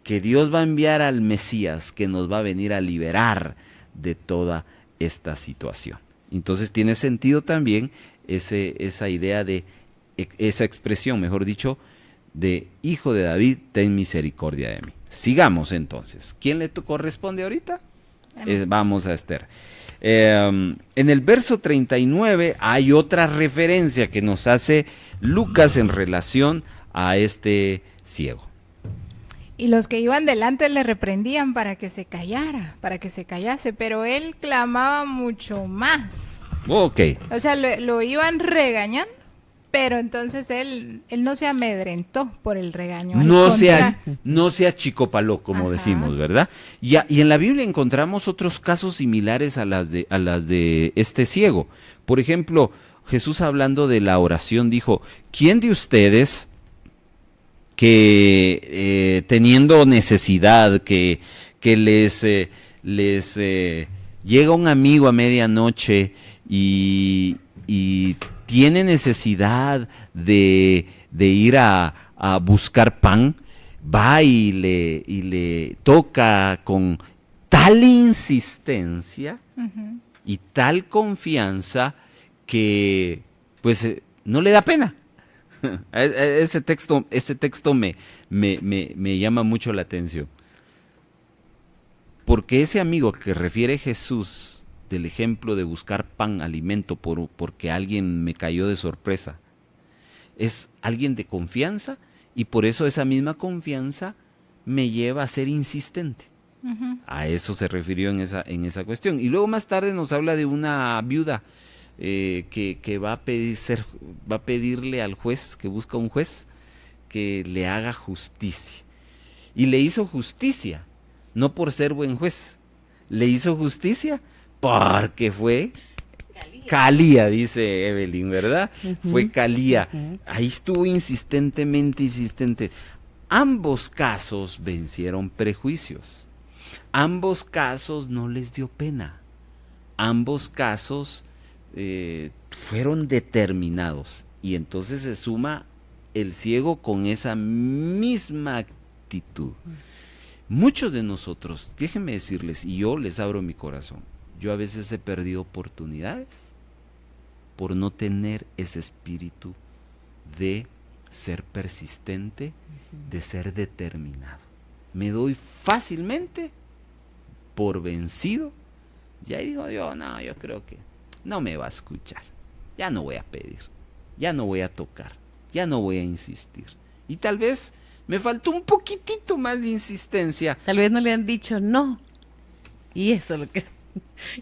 Speaker 4: que Dios va a enviar al Mesías, que nos va a venir a liberar de toda esta situación. Entonces tiene sentido también esa idea de, esa expresión, mejor dicho, de Hijo de David, ten misericordia de mí. Sigamos entonces. ¿Quién le corresponde ahorita? Vamos a Esther. En el verso 39 hay otra referencia que nos hace Lucas en relación a este ciego.
Speaker 3: Y los que iban delante le reprendían para que se callara, para que se callase, pero él clamaba mucho más.
Speaker 4: Ok.
Speaker 3: O sea, lo iban regañando, pero entonces él no se amedrentó por el regaño.
Speaker 4: No sea chicopaló, como decimos, ¿verdad? Y en la Biblia encontramos otros casos similares a las de este ciego. Por ejemplo, Jesús hablando de la oración dijo, ¿quién de ustedes que teniendo necesidad, que les llega un amigo a medianoche y tiene necesidad de ir a buscar pan, va y le toca con tal insistencia y tal confianza que pues no le da pena? Ese texto me llama mucho la atención. Porque ese amigo que refiere Jesús del ejemplo de buscar pan, alimento, porque alguien me cayó de sorpresa, es alguien de confianza, y por eso esa misma confianza me lleva a ser insistente. A eso se refirió en esa cuestión. Y luego más tarde nos habla de una viuda que va a pedirle al juez, que busca un juez, que le haga justicia. Y le hizo justicia, no por ser buen juez, le hizo justicia porque fue Calía, dice Evelyn, ¿verdad? Fue Calía. Ahí estuvo insistente. Ambos casos vencieron prejuicios. Ambos casos no les dio pena. Ambos casos fueron determinados. Y entonces se suma el ciego con esa misma actitud. Muchos de nosotros, déjenme decirles, y yo les abro mi corazón, yo a veces he perdido oportunidades por no tener ese espíritu de ser persistente, de ser determinado. Me doy fácilmente por vencido, y ahí digo yo creo que no me va a escuchar, ya no voy a pedir, ya no voy a tocar, ya no voy a insistir. Y tal vez me faltó un poquitito más de insistencia.
Speaker 2: Tal vez no le han dicho no. Y eso es lo que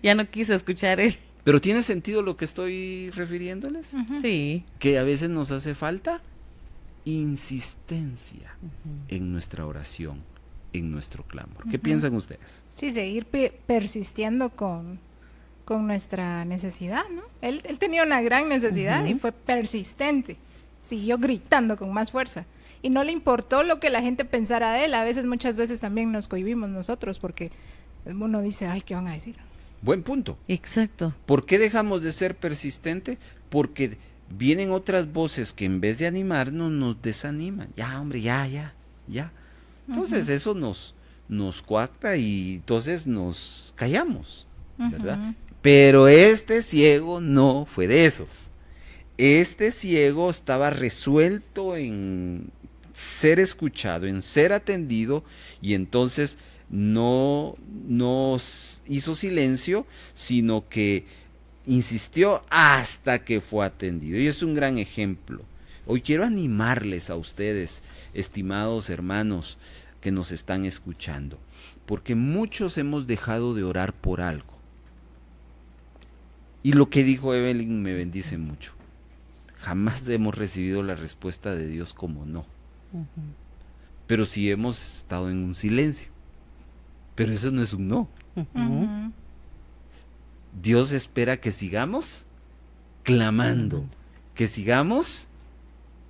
Speaker 2: ya no quiso escuchar él.
Speaker 4: Pero ¿tiene sentido lo que estoy refiriéndoles?
Speaker 2: Sí.
Speaker 4: Que a veces nos hace falta insistencia en nuestra oración, en nuestro clamor. ¿Qué piensan ustedes?
Speaker 3: Sí, seguir persistiendo con nuestra necesidad, ¿no? Él tenía una gran necesidad y fue persistente. Siguió gritando con más fuerza. Y no le importó lo que la gente pensara de él. Muchas veces también nos cohibimos nosotros porque uno dice, ay, ¿qué van a decir?
Speaker 4: Buen punto.
Speaker 2: Exacto.
Speaker 4: ¿Por qué dejamos de ser persistentes? Porque vienen otras voces que en vez de animarnos nos desaniman. Ya, hombre, ya. Entonces eso nos coacta y entonces nos callamos, ¿verdad? Pero este ciego no fue de esos. Este ciego estaba resuelto en ser escuchado, en ser atendido, y entonces no hizo silencio, sino que insistió hasta que fue atendido. Y es un gran ejemplo. Hoy quiero animarles a ustedes, estimados hermanos que nos están escuchando, porque muchos hemos dejado de orar por algo. Y lo que dijo Evelyn me bendice mucho. Jamás hemos recibido la respuesta de Dios como no. Pero sí hemos estado en un silencio. Pero eso no es un no. Dios espera que sigamos clamando, que sigamos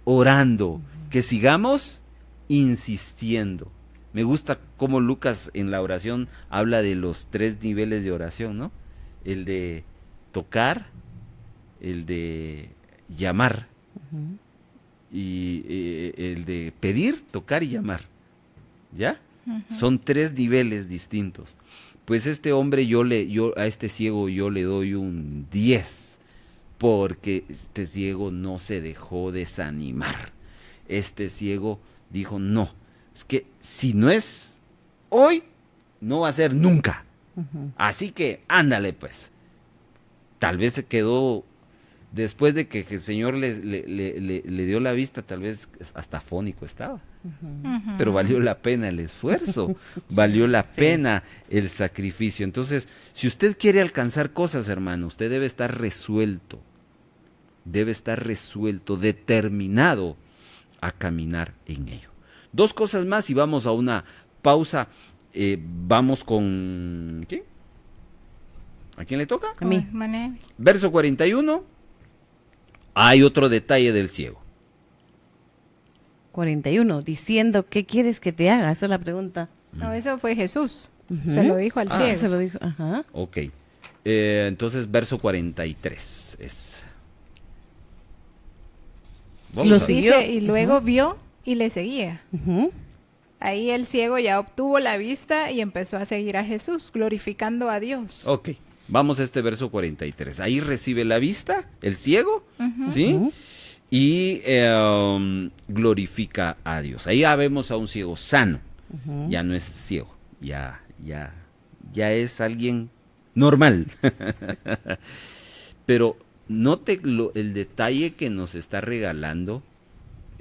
Speaker 4: orando, que sigamos insistiendo. Me gusta cómo Lucas en la oración habla de los 3 niveles de oración, ¿no? El de tocar, el de llamar, y el de pedir, tocar y llamar. ¿Ya? Son 3 niveles distintos. Pues este hombre, yo a este ciego yo le doy un 10, porque este ciego no se dejó desanimar. Este ciego dijo, no, es que si no es hoy, no va a ser nunca. Así que ándale pues. Tal vez se quedó, después de que el Señor le dio la vista, tal vez hasta afónico estaba. Pero valió la pena el esfuerzo, valió la pena el sacrificio. Entonces, si usted quiere alcanzar cosas, hermano, usted debe estar resuelto, determinado a caminar en ello. 2 cosas más y vamos a una pausa. Vamos con... ¿qué? ¿A quién le toca?
Speaker 2: A mí.
Speaker 3: Hermana Evelyn.
Speaker 4: Verso 41. Hay otro detalle del ciego.
Speaker 2: 41, diciendo, ¿qué quieres que te haga? Esa es la pregunta.
Speaker 3: No, eso fue Jesús.
Speaker 2: Ujú.
Speaker 3: Se lo dijo al
Speaker 2: Ah,
Speaker 3: ciego.
Speaker 2: se lo dijo, ajá.
Speaker 4: Ok. Entonces, verso 43 es. Vamos
Speaker 2: Lo
Speaker 4: a ver.
Speaker 2: siguió.
Speaker 3: Dice, y luego vio y le seguía.
Speaker 2: Ujú.
Speaker 3: Ahí el ciego ya obtuvo la vista y empezó a seguir a Jesús, glorificando a Dios.
Speaker 4: Ok, vamos a este verso 43. Ahí recibe la vista, el ciego,
Speaker 3: Ujú.
Speaker 4: ¿sí?
Speaker 2: Ujú.
Speaker 4: Y glorifica a Dios. Ahí ya vemos a un ciego sano.
Speaker 2: Ujú.
Speaker 4: Ya no es ciego, ya es alguien normal. Pero note el detalle que nos está regalando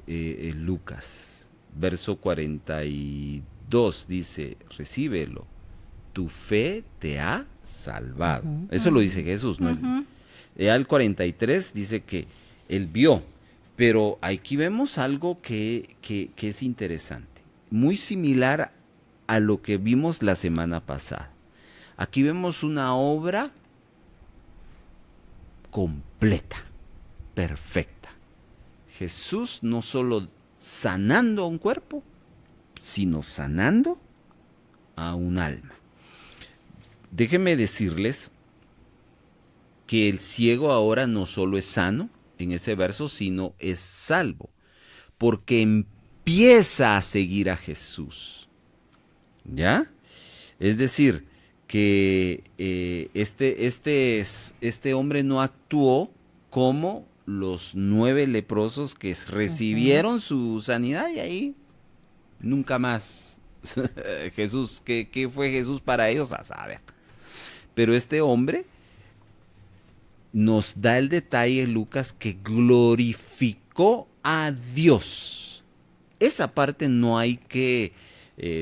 Speaker 4: Lucas. Verso 42 dice, recíbelo, tu fe te ha salvado.
Speaker 2: Ujú.
Speaker 4: Eso lo dice Jesús, ¿no?
Speaker 3: Ujú.
Speaker 4: Al 43 dice que él vio, pero aquí vemos algo que es interesante, muy similar a lo que vimos la semana pasada. Aquí vemos una obra completa, perfecta. Jesús no solo sanando a un cuerpo, sino sanando a un alma. Déjenme decirles que el ciego ahora no solo es sano en ese verso, sino es salvo, porque empieza a seguir a Jesús. ¿Ya? Es decir, que este hombre no actuó como los 9 leprosos que recibieron su sanidad y ahí nunca más. Jesús, ¿qué fue Jesús para ellos? A saber. Pero este hombre nos da el detalle, Lucas, que glorificó a Dios. Esa parte no hay que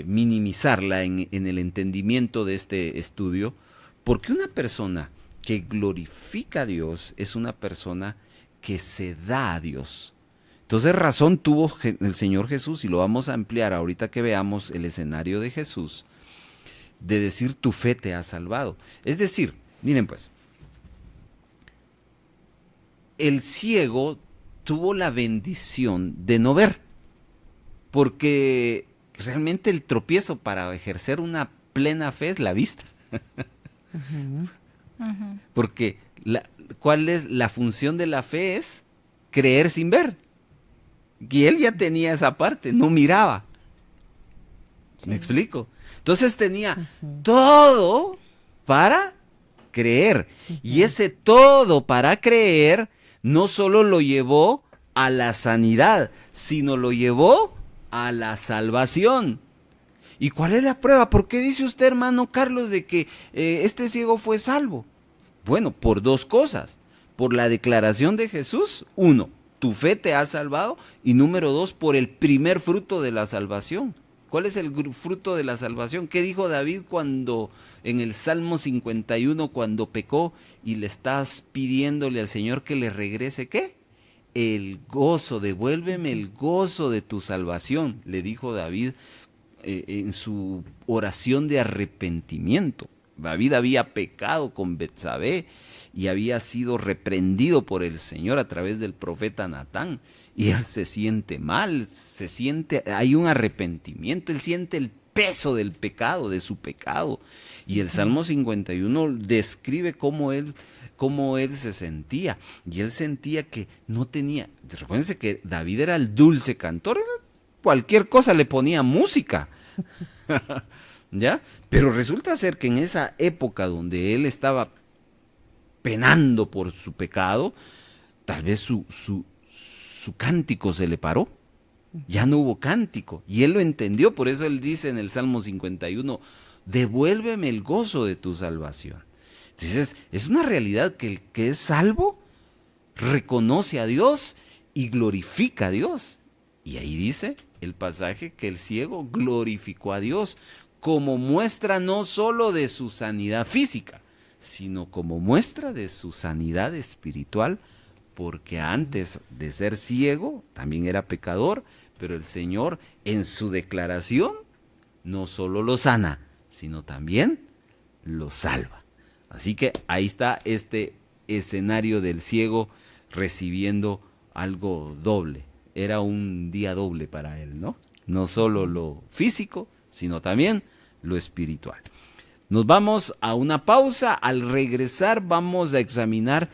Speaker 4: minimizarla en el entendimiento de este estudio, porque una persona que glorifica a Dios es una persona que se da a Dios. Entonces razón tuvo el Señor Jesús, y lo vamos a ampliar ahorita que veamos el escenario de Jesús, de decir tu fe te ha salvado. Es decir, miren pues, el ciego tuvo la bendición de no ver, porque realmente el tropiezo para ejercer una plena fe es la vista.
Speaker 2: Ujú.
Speaker 3: Ujú.
Speaker 4: Porque ¿cuál es la función de la fe? Es creer sin ver. Y él ya tenía esa parte, no miraba. ¿Me explico? Entonces tenía todo para creer. Y ese todo para creer no solo lo llevó a la sanidad, sino lo llevó a la salvación. ¿Y cuál es la prueba? ¿Por qué dice usted, hermano Carlos, de que este ciego fue salvo? Bueno, por dos cosas. Por la declaración de Jesús, 1, tu fe te ha salvado, y número 2, por el primer fruto de la salvación. ¿Cuál es el fruto de la salvación? ¿Qué dijo David cuando en el Salmo 51, cuando pecó y le estás pidiéndole al Señor que le regrese? ¿Qué? El gozo, devuélveme el gozo de tu salvación, le dijo David en su oración de arrepentimiento. David había pecado con Betsabé y había sido reprendido por el Señor a través del profeta Natán, y él se siente mal, hay un arrepentimiento, él siente el peso del pecado, de su pecado, y el Salmo 51 describe cómo él se sentía, y él sentía que no tenía, recuérdense que David era el dulce cantor, cualquier cosa le ponía música, ¿ya? Pero resulta ser que en esa época donde él estaba penando por su pecado, tal vez su cántico se le paró, ya no hubo cántico, y él lo entendió, por eso él dice en el Salmo 51, devuélveme el gozo de tu salvación. Entonces, es una realidad que el que es salvo reconoce a Dios y glorifica a Dios. Y ahí dice el pasaje que el ciego glorificó a Dios como muestra no solo de su sanidad física, sino como muestra de su sanidad espiritual, porque antes de ser ciego también era pecador, pero el Señor en su declaración no solo lo sana, sino también lo salva. Así que ahí está este escenario del ciego recibiendo algo doble. Era un día doble para él, ¿no? No solo lo físico, sino también lo espiritual. Nos vamos a una pausa. Al regresar vamos a examinar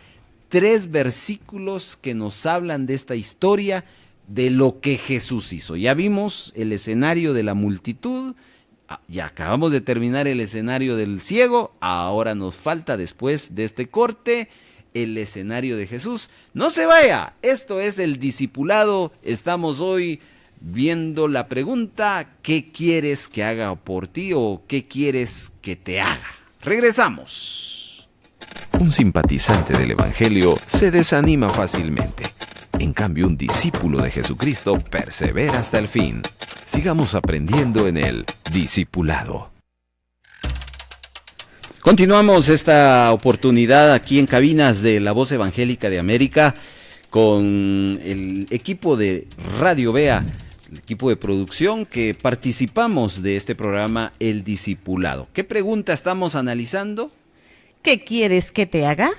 Speaker 4: 3 versículos que nos hablan de esta historia, de lo que Jesús hizo. Ya vimos el escenario de la multitud, ya acabamos de terminar el escenario del ciego, ahora nos falta, después de este corte, el escenario de Jesús. No se vaya, esto es el discipulado. Estamos hoy viendo la pregunta: ¿qué quieres que haga por ti o qué quieres que te haga? Regresamos.
Speaker 1: Un simpatizante del Evangelio se desanima fácilmente. En cambio, un discípulo de Jesucristo persevera hasta el fin. Sigamos aprendiendo en el discipulado.
Speaker 4: Continuamos esta oportunidad aquí en cabinas de La Voz Evangélica de América con el equipo de Radio Vea, el equipo de producción que participamos de este programa El Discipulado. ¿Qué pregunta estamos analizando?
Speaker 2: ¿Qué quieres que te haga?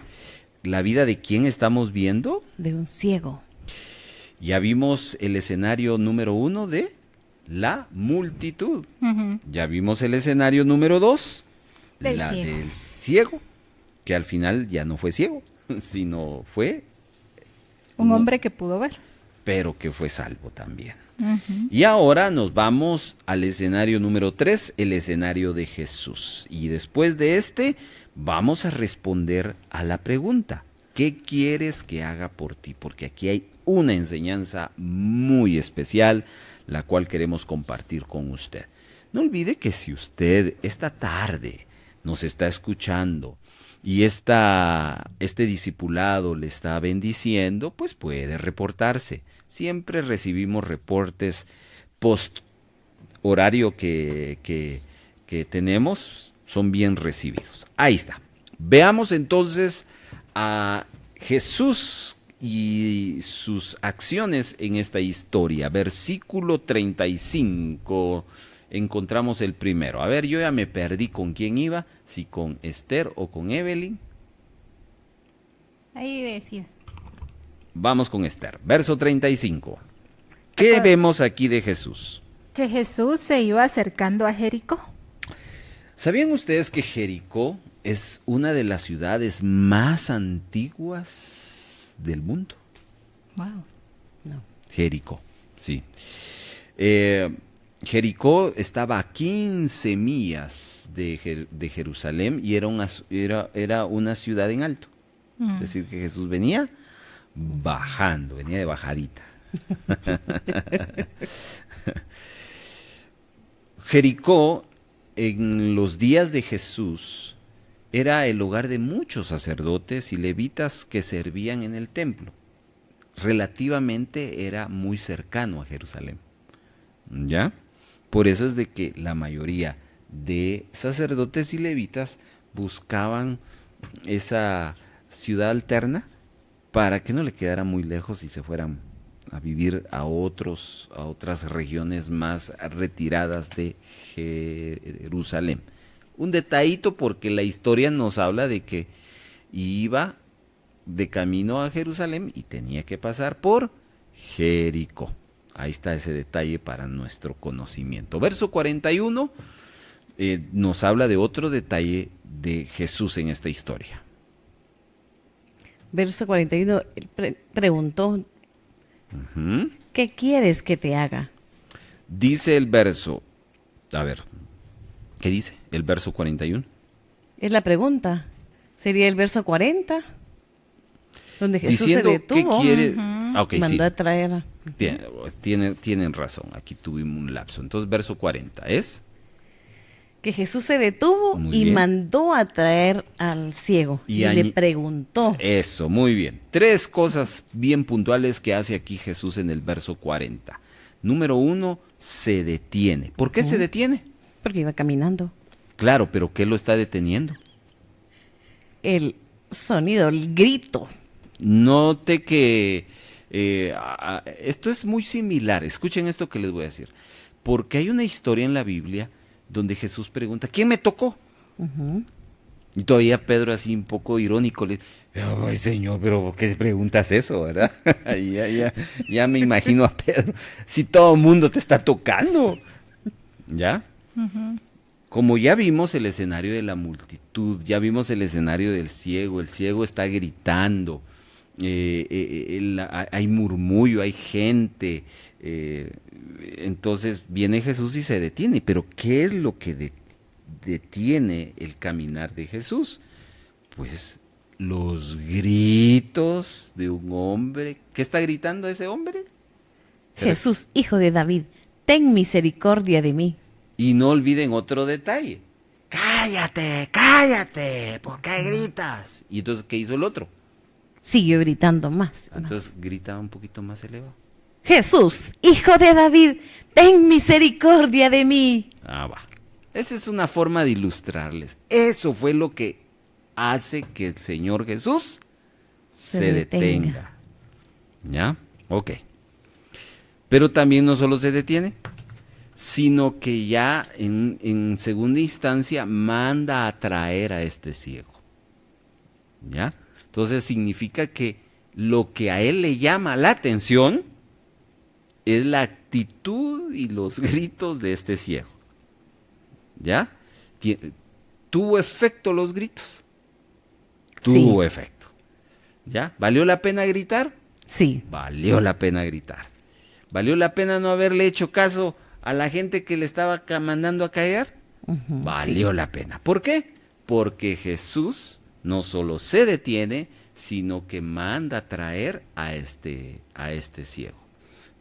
Speaker 4: ¿La vida de quién estamos viendo?
Speaker 2: De un ciego.
Speaker 4: Ya vimos el escenario número 1 de la multitud. Ya vimos el escenario número 2,
Speaker 3: Del
Speaker 4: la
Speaker 3: ciego.
Speaker 4: del ciego, que al final ya no fue ciego, sino fue
Speaker 3: Un hombre que pudo ver.
Speaker 4: pero que fue salvo también. Y ahora nos vamos al escenario número 3, el escenario de Jesús. Y después de este, vamos a responder a la pregunta: ¿qué quieres que haga por ti? Porque aquí hay una enseñanza muy especial, la cual queremos compartir con usted. No olvide que si usted esta tarde nos está escuchando y este discipulado le está bendiciendo, pues puede reportarse. Siempre recibimos reportes post horario que tenemos, son bien recibidos. Ahí está. Veamos entonces a Jesús y sus acciones en esta historia. Versículo 35. Encontramos el primero. A ver, yo ya me perdí con quién iba, si con Esther o con Evelyn.
Speaker 3: Ahí decide.
Speaker 4: Vamos con Esther. Verso 35. ¿Qué vemos aquí de Jesús?
Speaker 3: Que Jesús se iba acercando a Jericó.
Speaker 4: ¿Sabían ustedes que Jericó es una de las ciudades más antiguas del mundo?
Speaker 3: Wow.
Speaker 2: No.
Speaker 4: Jericó, sí. Jericó estaba a 15 millas de Jerusalén y era una ciudad en alto. Es decir, que Jesús venía bajando, venía de bajadita. Jericó, en los días de Jesús, era el hogar de muchos sacerdotes y levitas que servían en el templo. Relativamente era muy cercano a Jerusalén. ¿Ya? Por eso es de que la mayoría de sacerdotes y levitas buscaban esa ciudad alterna para que no le quedara muy lejos y se fueran a vivir a otras regiones más retiradas de Jerusalén. Un detallito, porque la historia nos habla de que iba de camino a Jerusalén y tenía que pasar por Jericó. Ahí está ese detalle para nuestro conocimiento. Verso 41 nos habla de otro detalle de Jesús en esta historia.
Speaker 2: Verso 41, él preguntó, ¿qué quieres que te haga?
Speaker 4: Dice el verso, a ver, ¿qué dice el verso 41?
Speaker 2: Es la pregunta. Sería el verso 40, donde Jesús
Speaker 4: Diciendo
Speaker 2: se detuvo.
Speaker 4: que quiere... Ah, ok,
Speaker 2: mandó
Speaker 4: sí.
Speaker 2: a traer.
Speaker 4: Tienen razón, aquí tuvimos un lapso. Entonces, verso 40 es...
Speaker 2: Que Jesús se detuvo
Speaker 4: Muy
Speaker 2: y
Speaker 4: bien.
Speaker 2: mandó a traer al ciego.
Speaker 4: Y
Speaker 2: Y le preguntó.
Speaker 4: Eso, muy bien. 3 cosas bien puntuales que hace aquí Jesús en el verso 40. Número 1, se detiene. ¿Por qué se detiene?
Speaker 2: Porque iba caminando.
Speaker 4: Claro, pero ¿qué lo está deteniendo?
Speaker 2: El sonido, el grito.
Speaker 4: Note que esto es muy similar. Escuchen esto que les voy a decir. Porque hay una historia en la Biblia donde Jesús pregunta, ¿quién me tocó?
Speaker 2: Ujú.
Speaker 4: Y todavía Pedro así un poco irónico le ay, Señor, pero ¿por qué preguntas eso, verdad? Ya me imagino a Pedro, si todo el mundo te está tocando, ¿ya? Como ya vimos el escenario de la multitud, ya vimos el escenario del ciego, el ciego está gritando, hay murmullo, hay gente, entonces viene Jesús y se detiene, pero ¿qué es lo que detiene el caminar de Jesús? Pues los gritos de un hombre. ¿Qué está gritando ese hombre?
Speaker 2: Jesús, hijo de David, ten misericordia de mí.
Speaker 4: Y no olviden otro detalle. Cállate, cállate, ¿por qué gritas? Y entonces, ¿qué hizo el otro?
Speaker 2: Siguió gritando más.
Speaker 4: Entonces gritaba un poquito más elevado.
Speaker 2: Jesús, hijo de David, ten misericordia de mí.
Speaker 4: Va. Esa es una forma de ilustrarles. Eso fue lo que hace que el Señor Jesús se detenga. ¿Ya? Ok. Pero también no solo se detiene, sino que ya en segunda instancia manda a traer a este ciego. ¿Ya? Entonces significa que lo que a él le llama la atención es la actitud y los gritos de este ciego. ¿Ya? ¿Tuvo efecto los gritos? Tuvo efecto. ¿Ya? ¿Valió la pena gritar?
Speaker 2: Sí.
Speaker 4: Valió la pena gritar. ¿Valió la pena no haberle hecho caso a la gente que le estaba mandando a callar? Valió la pena. ¿Por qué? Porque Jesús no solo se detiene, sino que manda a traer a este ciego.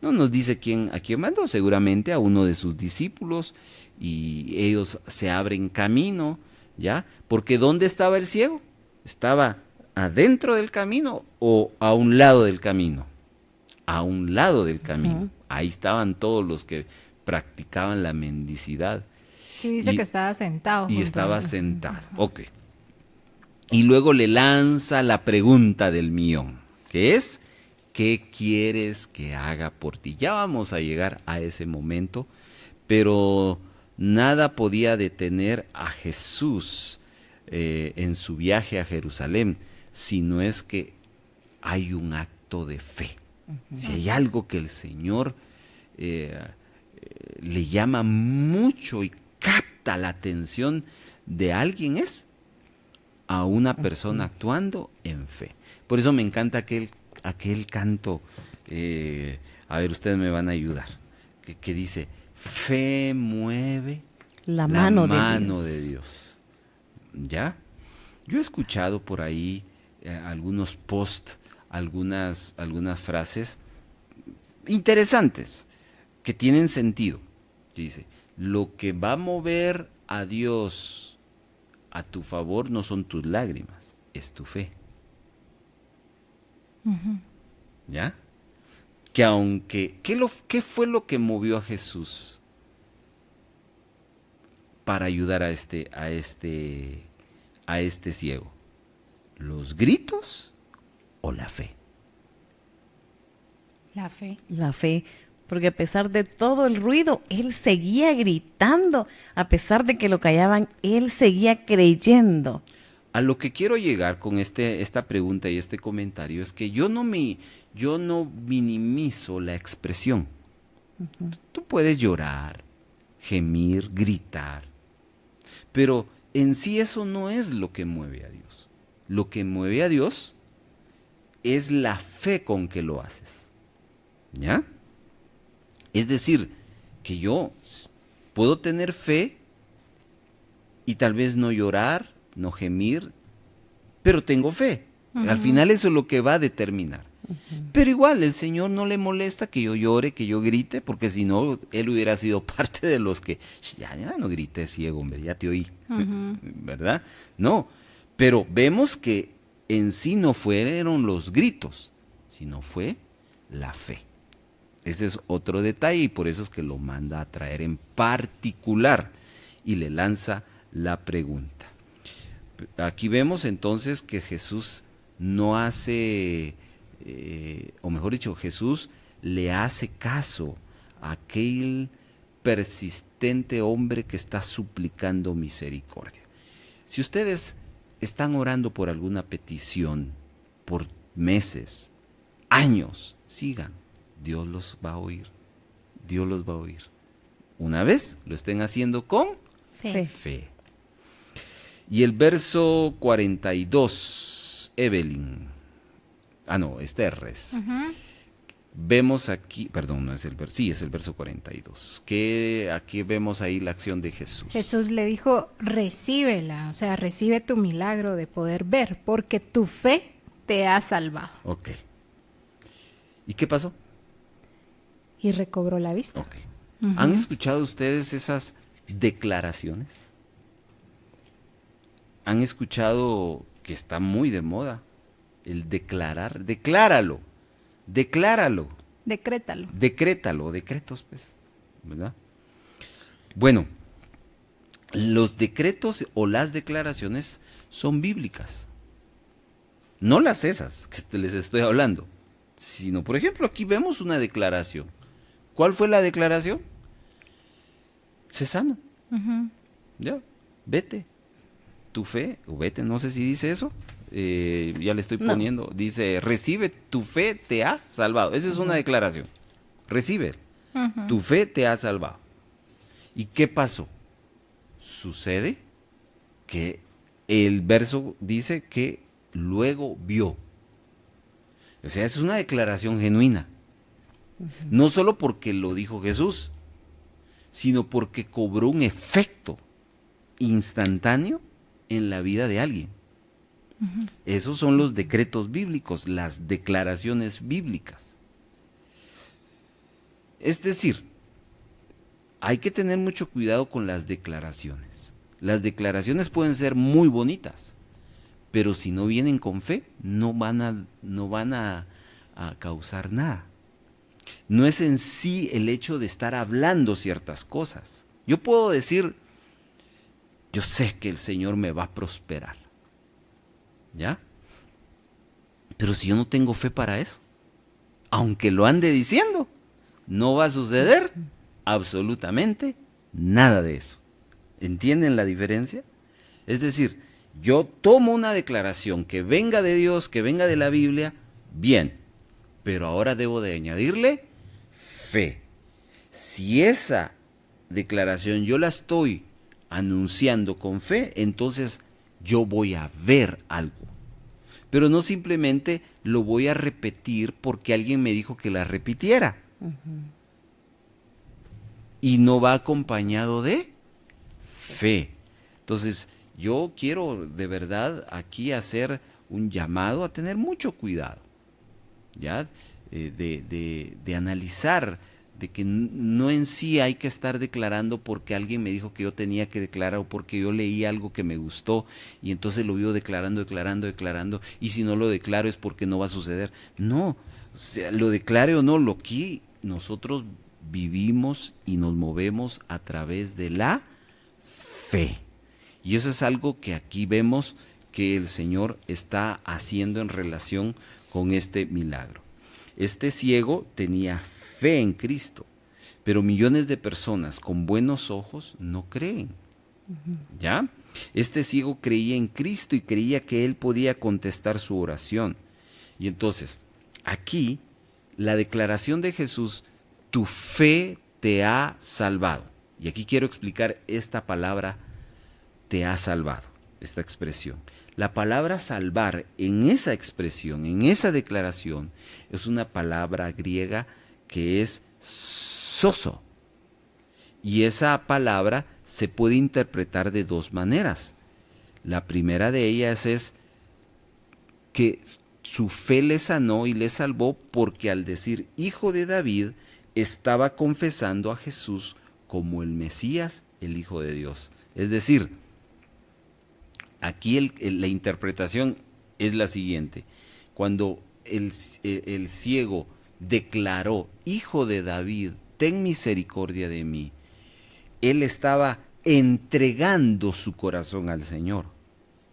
Speaker 4: No nos dice a quién mandó, seguramente a uno de sus discípulos, y ellos se abren camino, ¿ya? Porque ¿dónde estaba el ciego? ¿Estaba adentro del camino o a un lado del camino? A un lado del camino. Ahí estaban todos los que practicaban la mendicidad.
Speaker 3: Sí, dice que estaba sentado.
Speaker 4: Y estaba sentado, ok. Y luego le lanza la pregunta del millón, que es, ¿qué quieres que haga por ti? Ya vamos a llegar a ese momento, pero nada podía detener a Jesús en su viaje a Jerusalén, si no es que hay un acto de fe. Si hay algo que el Señor le llama mucho y capta la atención de alguien, es a una persona actuando en fe. Por eso me encanta aquel canto, a ver, ustedes me van a ayudar, que dice, fe mueve
Speaker 2: la mano
Speaker 4: de Dios. ¿Ya? Yo he escuchado por ahí algunos posts, algunas frases interesantes que tienen sentido. Dice, lo que va a mover a Dios a tu favor no son tus lágrimas, es tu fe. ¿Ya? Que aunque, ¿qué fue lo que movió a Jesús para ayudar a este ciego? ¿Los gritos o la fe?
Speaker 3: La fe.
Speaker 2: La fe, porque a pesar de todo el ruido, él seguía gritando, a pesar de que lo callaban, él seguía creyendo.
Speaker 4: A lo que quiero llegar con esta pregunta y este comentario es que yo no minimizo la expresión. Tú puedes llorar, gemir, gritar, pero en sí eso no es lo que mueve a Dios. Lo que mueve a Dios es la fe con que lo haces. ¿Ya? Es decir, que yo puedo tener fe y tal vez no llorar, no gemir, pero tengo fe. Al final eso es lo que va a determinar. Pero igual, el Señor no le molesta que yo llore, que yo grite, porque si no, Él hubiera sido parte de los que, ya no grité, ciego, hombre, ya te oí, ¿verdad? No, pero vemos que en sí no fueron los gritos, sino fue la fe. Ese es otro detalle y por eso es que lo manda a traer en particular y le lanza la pregunta. Aquí vemos entonces que Jesús no hace, o mejor dicho, Jesús le hace caso a aquel persistente hombre que está suplicando misericordia. Si ustedes están orando por alguna petición, por meses, años, sigan. Dios los va a oír. Dios los va a oír. Una vez lo estén haciendo con fe. Y el verso 42, Evelyn. Res. Vemos aquí, perdón, no es el verso, sí, es el verso 42, que aquí vemos ahí la acción de Jesús.
Speaker 3: Jesús le dijo, recíbela, o sea, recibe tu milagro de poder ver, porque tu fe te ha salvado.
Speaker 4: Ok. ¿Y qué pasó?
Speaker 3: Y recobró la vista.
Speaker 4: Ok. ¿Han escuchado ustedes esas declaraciones? ¿Han escuchado que está muy de moda el declarar? Decláralo. Decrétalo, decretos, pues, ¿verdad? Bueno, los decretos o las declaraciones son bíblicas. No las esas que les estoy hablando, sino, por ejemplo, aquí vemos una declaración. ¿Cuál fue la declaración? Sé sano. Ya, vete. Tu fe, o vete, no sé si dice eso. Ya le estoy poniendo, dice, recibe, tu fe te ha salvado. Esa es una declaración. Recibe, tu fe te ha salvado. ¿Y qué pasó? Sucede que el verso dice que luego vio. O sea, es una declaración genuina. No solo porque lo dijo Jesús, sino porque cobró un efecto instantáneo en la vida de alguien. Esos son los decretos bíblicos, las declaraciones bíblicas. Es decir, hay que tener mucho cuidado con las declaraciones. Las declaraciones pueden ser muy bonitas, pero si no vienen con fe, no van a causar nada. No es en sí el hecho de estar hablando ciertas cosas. Yo puedo decir, yo sé que el Señor me va a prosperar. ¿Ya? Pero si yo no tengo fe para eso, aunque lo ande diciendo, no va a suceder absolutamente nada de eso. ¿Entienden la diferencia? Es decir, yo tomo una declaración que venga de Dios, que venga de la Biblia, bien, pero ahora debo de añadirle fe. Si esa declaración yo la estoy anunciando con fe, entonces yo voy a ver algo. Pero no simplemente lo voy a repetir porque alguien me dijo que la repitiera. Y no va acompañado de fe. Entonces, yo quiero de verdad aquí hacer un llamado a tener mucho cuidado, ¿ya? De analizar, de que no en sí hay que estar declarando porque alguien me dijo que yo tenía que declarar o porque yo leí algo que me gustó y entonces lo vivo declarando, y si no lo declaro es porque no va a suceder. No, o sea, lo declare o no, lo que nosotros vivimos y nos movemos a través de la fe. Y eso es algo que aquí vemos que el Señor está haciendo en relación con este milagro. Este ciego tenía fe en Cristo, pero millones de personas con buenos ojos no creen. ¿Ya? Este ciego creía en Cristo y creía que Él podía contestar su oración. Y entonces, aquí, la declaración de Jesús, tu fe te ha salvado. Y aquí quiero explicar esta palabra, te ha salvado, esta expresión. La palabra salvar en esa expresión, en esa declaración, es una palabra griega que es sozo. Y esa palabra se puede interpretar de dos maneras. La primera de ellas es que su fe le sanó y le salvó porque al decir hijo de David, estaba confesando a Jesús como el Mesías, el Hijo de Dios. Es decir, aquí la interpretación es la siguiente. Cuando el ciego declaró, hijo de David, ten misericordia de mí, él estaba entregando su corazón al Señor.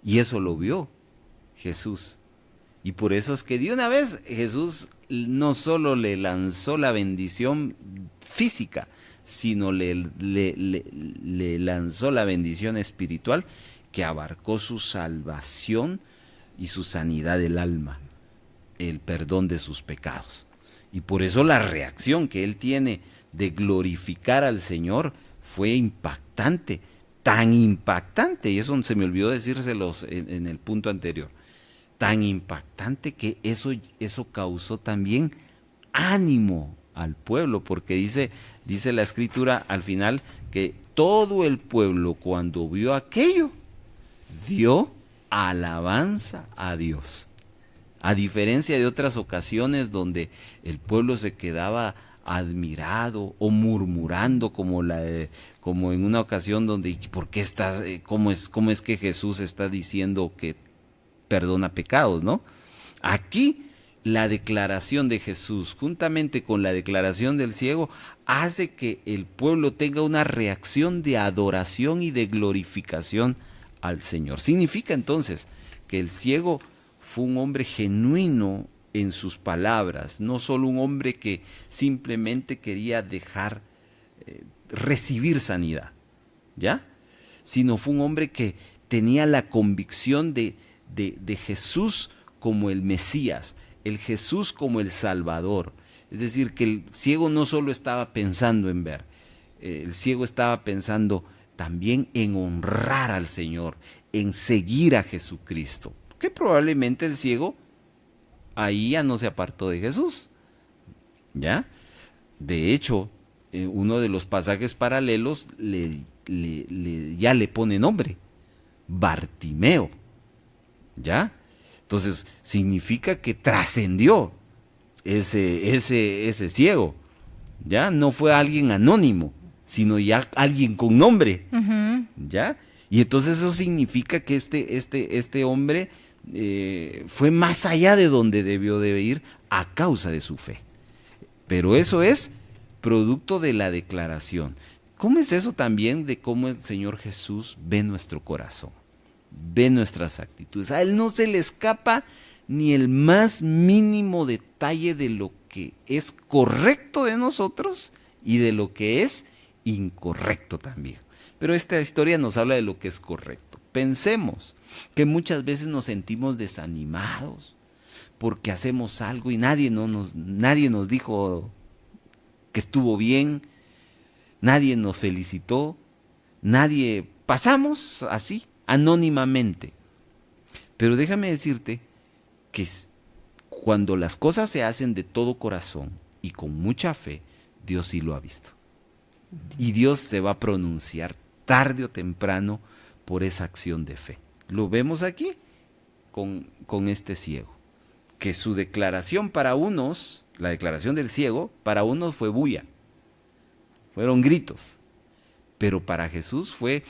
Speaker 4: Y eso lo vio Jesús. Y por eso es que de una vez Jesús no solo le lanzó la bendición física, sino le lanzó la bendición espiritual, que abarcó su salvación y su sanidad del alma, el perdón de sus pecados. Y por eso la reacción que él tiene de glorificar al Señor fue impactante, tan impactante, y eso se me olvidó decírselos en el punto anterior, tan impactante que eso causó también ánimo al pueblo, porque dice la Escritura al final que todo el pueblo cuando vio aquello, dio alabanza a Dios. A diferencia de otras ocasiones donde el pueblo se quedaba admirado o murmurando, como en una ocasión donde ¿por qué cómo es que Jesús está diciendo que perdona pecados, ¿no? Aquí la declaración de Jesús, juntamente con la declaración del ciego, hace que el pueblo tenga una reacción de adoración y de glorificación al Señor. Significa entonces que el ciego fue un hombre genuino en sus palabras, no solo un hombre que simplemente quería recibir sanidad, ¿ya? Sino fue un hombre que tenía la convicción de Jesús como el Mesías, el Jesús como el Salvador. Es decir, que el ciego no solo estaba pensando en ver, el ciego estaba pensando también en honrar al Señor, en seguir a Jesucristo, que probablemente el ciego ahí ya no se apartó de Jesús, ¿ya? De hecho, uno de los pasajes paralelos ya le pone nombre, Bartimeo, ¿ya? Entonces, significa que trascendió ese ciego, ¿ya? No fue alguien anónimo, sino ya alguien con nombre, ¿ya? Y entonces eso significa que este hombre fue más allá de donde debió de ir a causa de su fe. Pero eso es producto de la declaración. ¿Cómo es eso también de cómo el Señor Jesús ve nuestro corazón? Ve nuestras actitudes. A Él no se le escapa ni el más mínimo detalle de lo que es correcto de nosotros y de lo que es incorrecto también. Pero esta historia nos habla de lo que es correcto. Pensemos que muchas veces nos sentimos desanimados porque hacemos algo y nadie nos dijo que estuvo bien, nadie nos felicitó, pasamos así, anónimamente. Pero déjame decirte que cuando las cosas se hacen de todo corazón y con mucha fe, Dios sí lo ha visto. Y Dios se va a pronunciar tarde o temprano por esa acción de fe. Lo vemos aquí con este ciego, que su declaración para unos, la declaración del ciego, para unos fue bulla, fueron gritos, pero para Jesús fue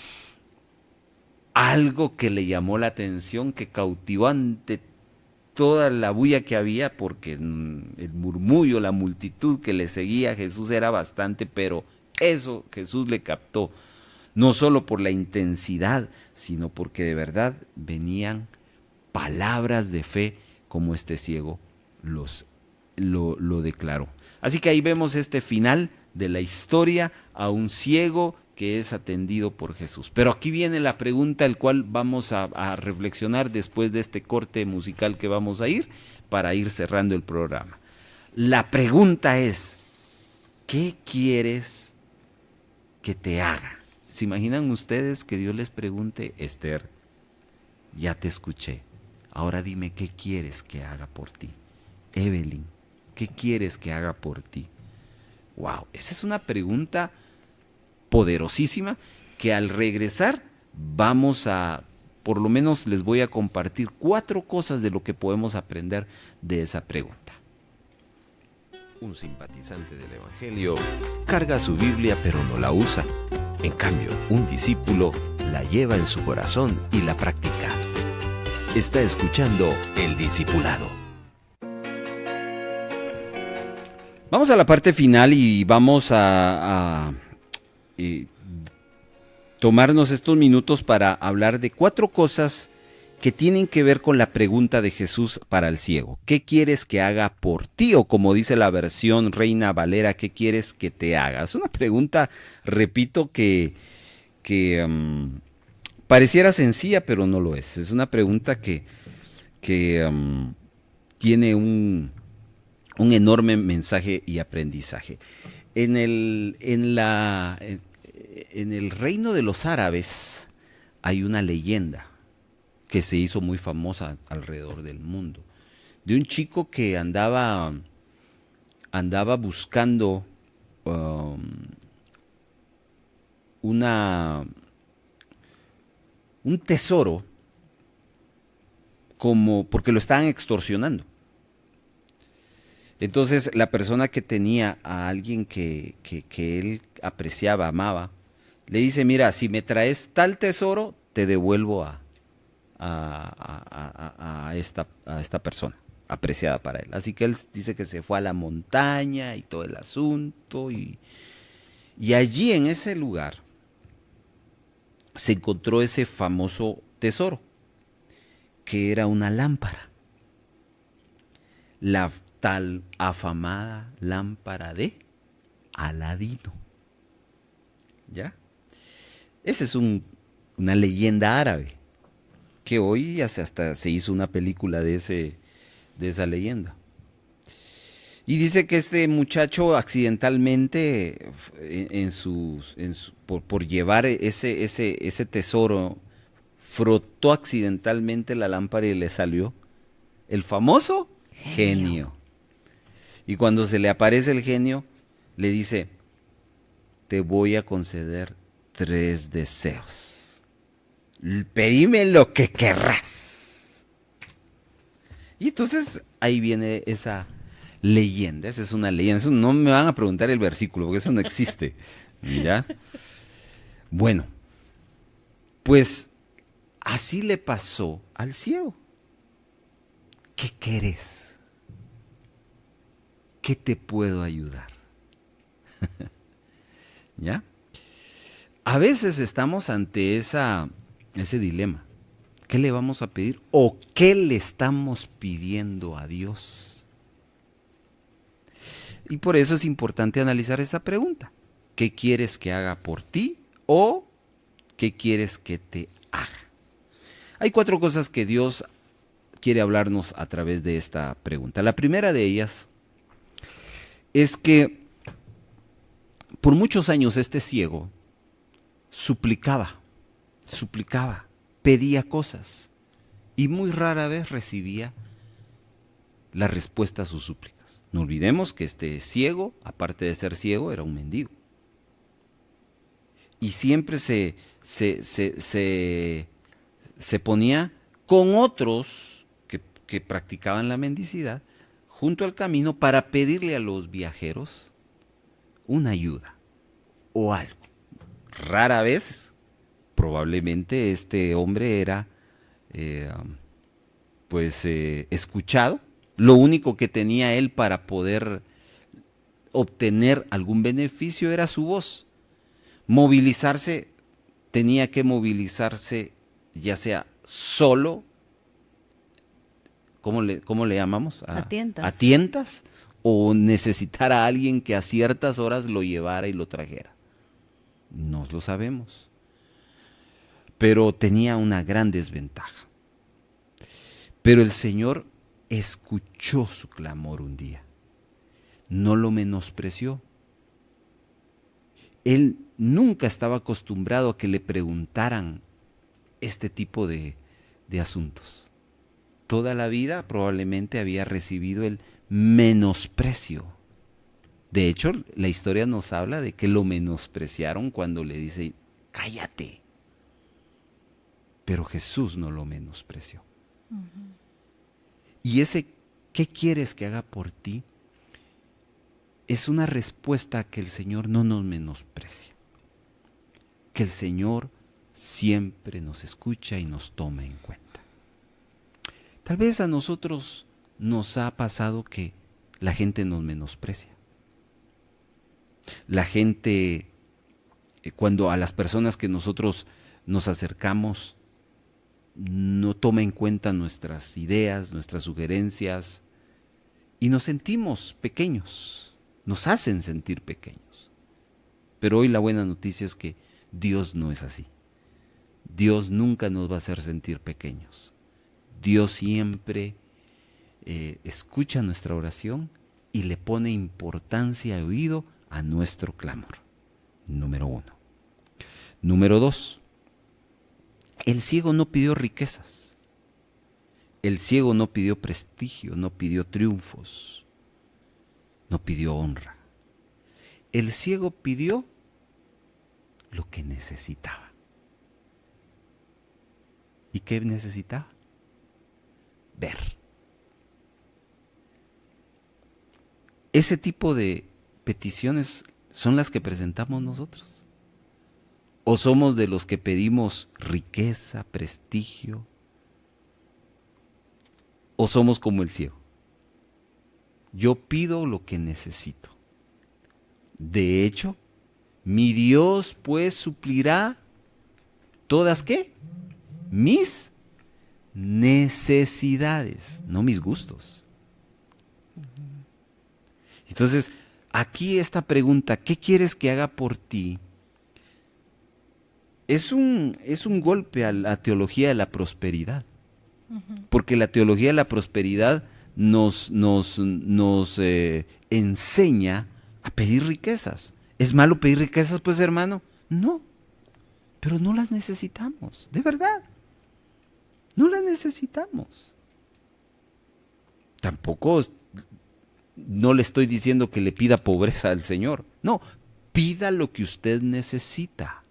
Speaker 4: algo que le llamó la atención, que cautivó ante toda la bulla que había, porque el murmullo, la multitud que le seguía a Jesús era bastante, pero eso Jesús le captó, no solo por la intensidad, sino porque de verdad venían palabras de fe como este ciego lo declaró. Así que ahí vemos este final de la historia a un ciego que es atendido por Jesús. Pero aquí viene la pregunta, el cual vamos a reflexionar después de este corte musical que vamos a ir, para ir cerrando el programa. La pregunta es, ¿qué quieres que te haga? ¿Se imaginan ustedes que Dios les pregunte, Esther, ya te escuché, ahora dime qué quieres que haga por ti? Evelyn, ¿qué quieres que haga por ti? Wow, esa es una pregunta poderosísima que al regresar vamos a, por lo menos les voy a compartir 4 cosas de lo que podemos aprender de esa pregunta.
Speaker 1: Un simpatizante del Evangelio carga su Biblia pero no la usa. En cambio, un discípulo la lleva en su corazón y la practica. Está escuchando El Discipulado.
Speaker 4: Vamos a la parte final y vamos a tomarnos estos minutos para hablar de 4 cosas que tienen que ver con la pregunta de Jesús para el ciego. ¿Qué quieres que haga por ti? O como dice la versión Reina Valera, ¿qué quieres que te haga? Es una pregunta, repito, que Pareciera sencilla, pero no lo es. Es una pregunta que tiene un enorme mensaje y aprendizaje. En el reino de los árabes hay una leyenda que se hizo muy famosa alrededor del mundo, de un chico que andaba buscando un tesoro, porque lo estaban extorsionando. Entonces la persona que tenía a alguien que él apreciaba, amaba, le dice: mira, si me traes tal tesoro, te devuelvo a esta persona apreciada para él. Así que él dice que se fue a la montaña y todo el asunto, y allí en ese lugar se encontró ese famoso tesoro, que era una lámpara, la tal afamada lámpara de Aladino. ¿Ya? Esa es una leyenda árabe, que hoy hasta se hizo una película de esa leyenda. Y dice que este muchacho accidentalmente, por llevar ese tesoro, frotó accidentalmente la lámpara y le salió el famoso genio. Y cuando se le aparece el genio, le dice: te voy a conceder 3 deseos. Pedime lo que querrás. Y entonces ahí viene esa leyenda. Esa es una leyenda. Eso no me van a preguntar el versículo, porque eso no existe. ¿Ya? Bueno, pues así le pasó al ciego. ¿Qué querés? ¿Qué te puedo ayudar? ¿Ya? A veces estamos ante ese dilema. ¿Qué le vamos a pedir o qué le estamos pidiendo a Dios? Y por eso es importante analizar esa pregunta. ¿Qué quieres que haga por ti o qué quieres que te haga? Hay 4 cosas que Dios quiere hablarnos a través de esta pregunta. La primera de ellas es que por muchos años este ciego suplicaba, pedía cosas y muy rara vez recibía la respuesta a sus súplicas. No olvidemos que este ciego, aparte de ser ciego, era un mendigo. Y siempre se ponía con otros que practicaban la mendicidad junto al camino para pedirle a los viajeros una ayuda o algo. Rara vez, probablemente este hombre era escuchado. Lo único que tenía él para poder obtener algún beneficio era su voz. Tenía que movilizarse ya sea solo, ¿cómo le llamamos?
Speaker 2: A tientas.
Speaker 4: A tientas, o necesitar a alguien que a ciertas horas lo llevara y lo trajera. No lo sabemos. Pero tenía una gran desventaja. Pero el Señor escuchó su clamor un día. No lo menospreció. Él nunca estaba acostumbrado a que le preguntaran este tipo de asuntos. Toda la vida probablemente había recibido el menosprecio. De hecho, la historia nos habla de que lo menospreciaron cuando le dice: cállate. Pero Jesús no lo menospreció. Uh-huh. Y ese ¿qué quieres que haga por ti? Es una respuesta a que el Señor no nos menosprecia. Que el Señor siempre nos escucha y nos toma en cuenta. Tal vez a nosotros nos ha pasado que la gente nos menosprecia. La gente, cuando a las personas que nosotros nos acercamos, no toma en cuenta nuestras ideas, nuestras sugerencias, y nos sentimos pequeños, nos hacen sentir pequeños. Pero hoy la buena noticia es que Dios no es así. Dios nunca nos va a hacer sentir pequeños. Dios siempre escucha nuestra oración y le pone importancia y oído a nuestro clamor. Número 1. Número 2. El ciego no pidió riquezas. El ciego no pidió prestigio, no pidió triunfos, no pidió honra. El ciego pidió lo que necesitaba. ¿Y qué necesitaba? Ver. Ese tipo de peticiones son las que presentamos nosotros. ¿O somos de los que pedimos riqueza, prestigio? ¿O somos como el ciego? Yo pido lo que necesito. De hecho, mi Dios pues suplirá todas ¿qué? Mis necesidades, no mis gustos. Entonces, aquí esta pregunta, ¿qué quieres que haga por ti? Es un golpe a la teología de la prosperidad. Porque la teología de la prosperidad nos enseña a pedir riquezas. ¿Es malo pedir riquezas, pues, hermano? No, pero no las necesitamos, de verdad. No las necesitamos. Tampoco no le estoy diciendo que le pida pobreza al Señor. No, pida lo que usted necesita.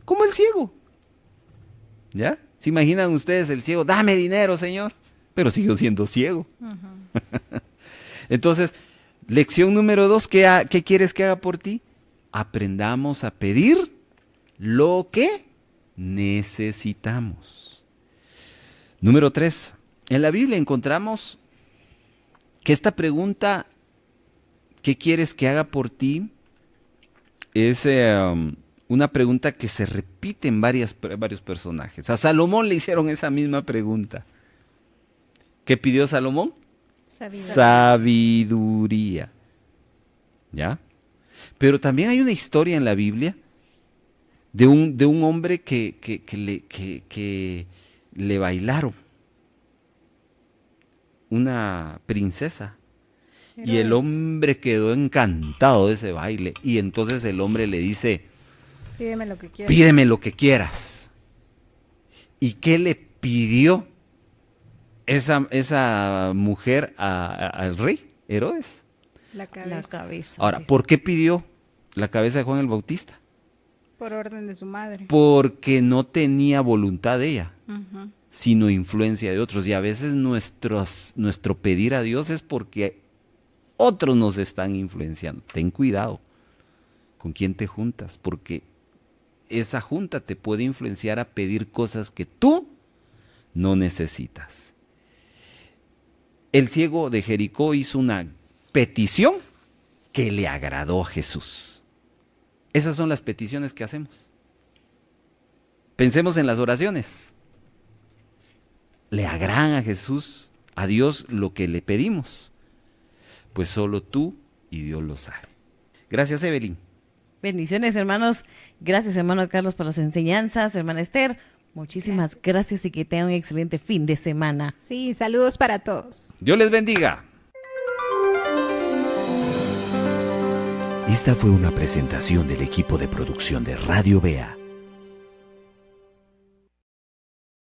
Speaker 4: Como el ciego. ¿Ya? ¿Se imaginan ustedes el ciego? Dame dinero, Señor. Pero sigo siendo ciego. Entonces, lección número 2, ¿qué quieres que haga por ti? Aprendamos a pedir lo que necesitamos. Número 3, en la Biblia encontramos que esta pregunta, ¿qué quieres que haga por ti? Es una pregunta que se repite en varios personajes. A Salomón le hicieron esa misma pregunta. ¿Qué pidió Salomón? Sabiduría. ¿Ya? Pero también hay una historia en la Biblia de un hombre que le bailaron. Una princesa. Y el hombre quedó encantado de ese baile. Y entonces el hombre le dice,
Speaker 3: pídeme lo que quieras.
Speaker 4: Pídeme lo que quieras. ¿Y qué le pidió esa mujer al rey Herodes?
Speaker 3: La cabeza.
Speaker 4: Ahora, ¿por qué pidió la cabeza de Juan el Bautista?
Speaker 3: Por orden de su madre.
Speaker 4: Porque no tenía voluntad de ella, sino influencia de otros. Y a veces nuestro pedir a Dios es porque otros nos están influenciando. Ten cuidado con quién te juntas, porque esa junta te puede influenciar a pedir cosas que tú no necesitas. El ciego de Jericó hizo una petición que le agradó a Jesús. Esas son las peticiones que hacemos. Pensemos en las oraciones. ¿Le agradan a Jesús, a Dios, lo que le pedimos? Pues solo tú y Dios lo sabe. Gracias, Evelyn.
Speaker 2: Bendiciones, hermanos. Gracias, hermano Carlos, por las enseñanzas. Hermana Esther, muchísimas gracias y que tengan un excelente fin de semana.
Speaker 3: Sí, saludos para todos.
Speaker 4: Dios les bendiga.
Speaker 1: Esta fue una presentación del equipo de producción de Radio Bea.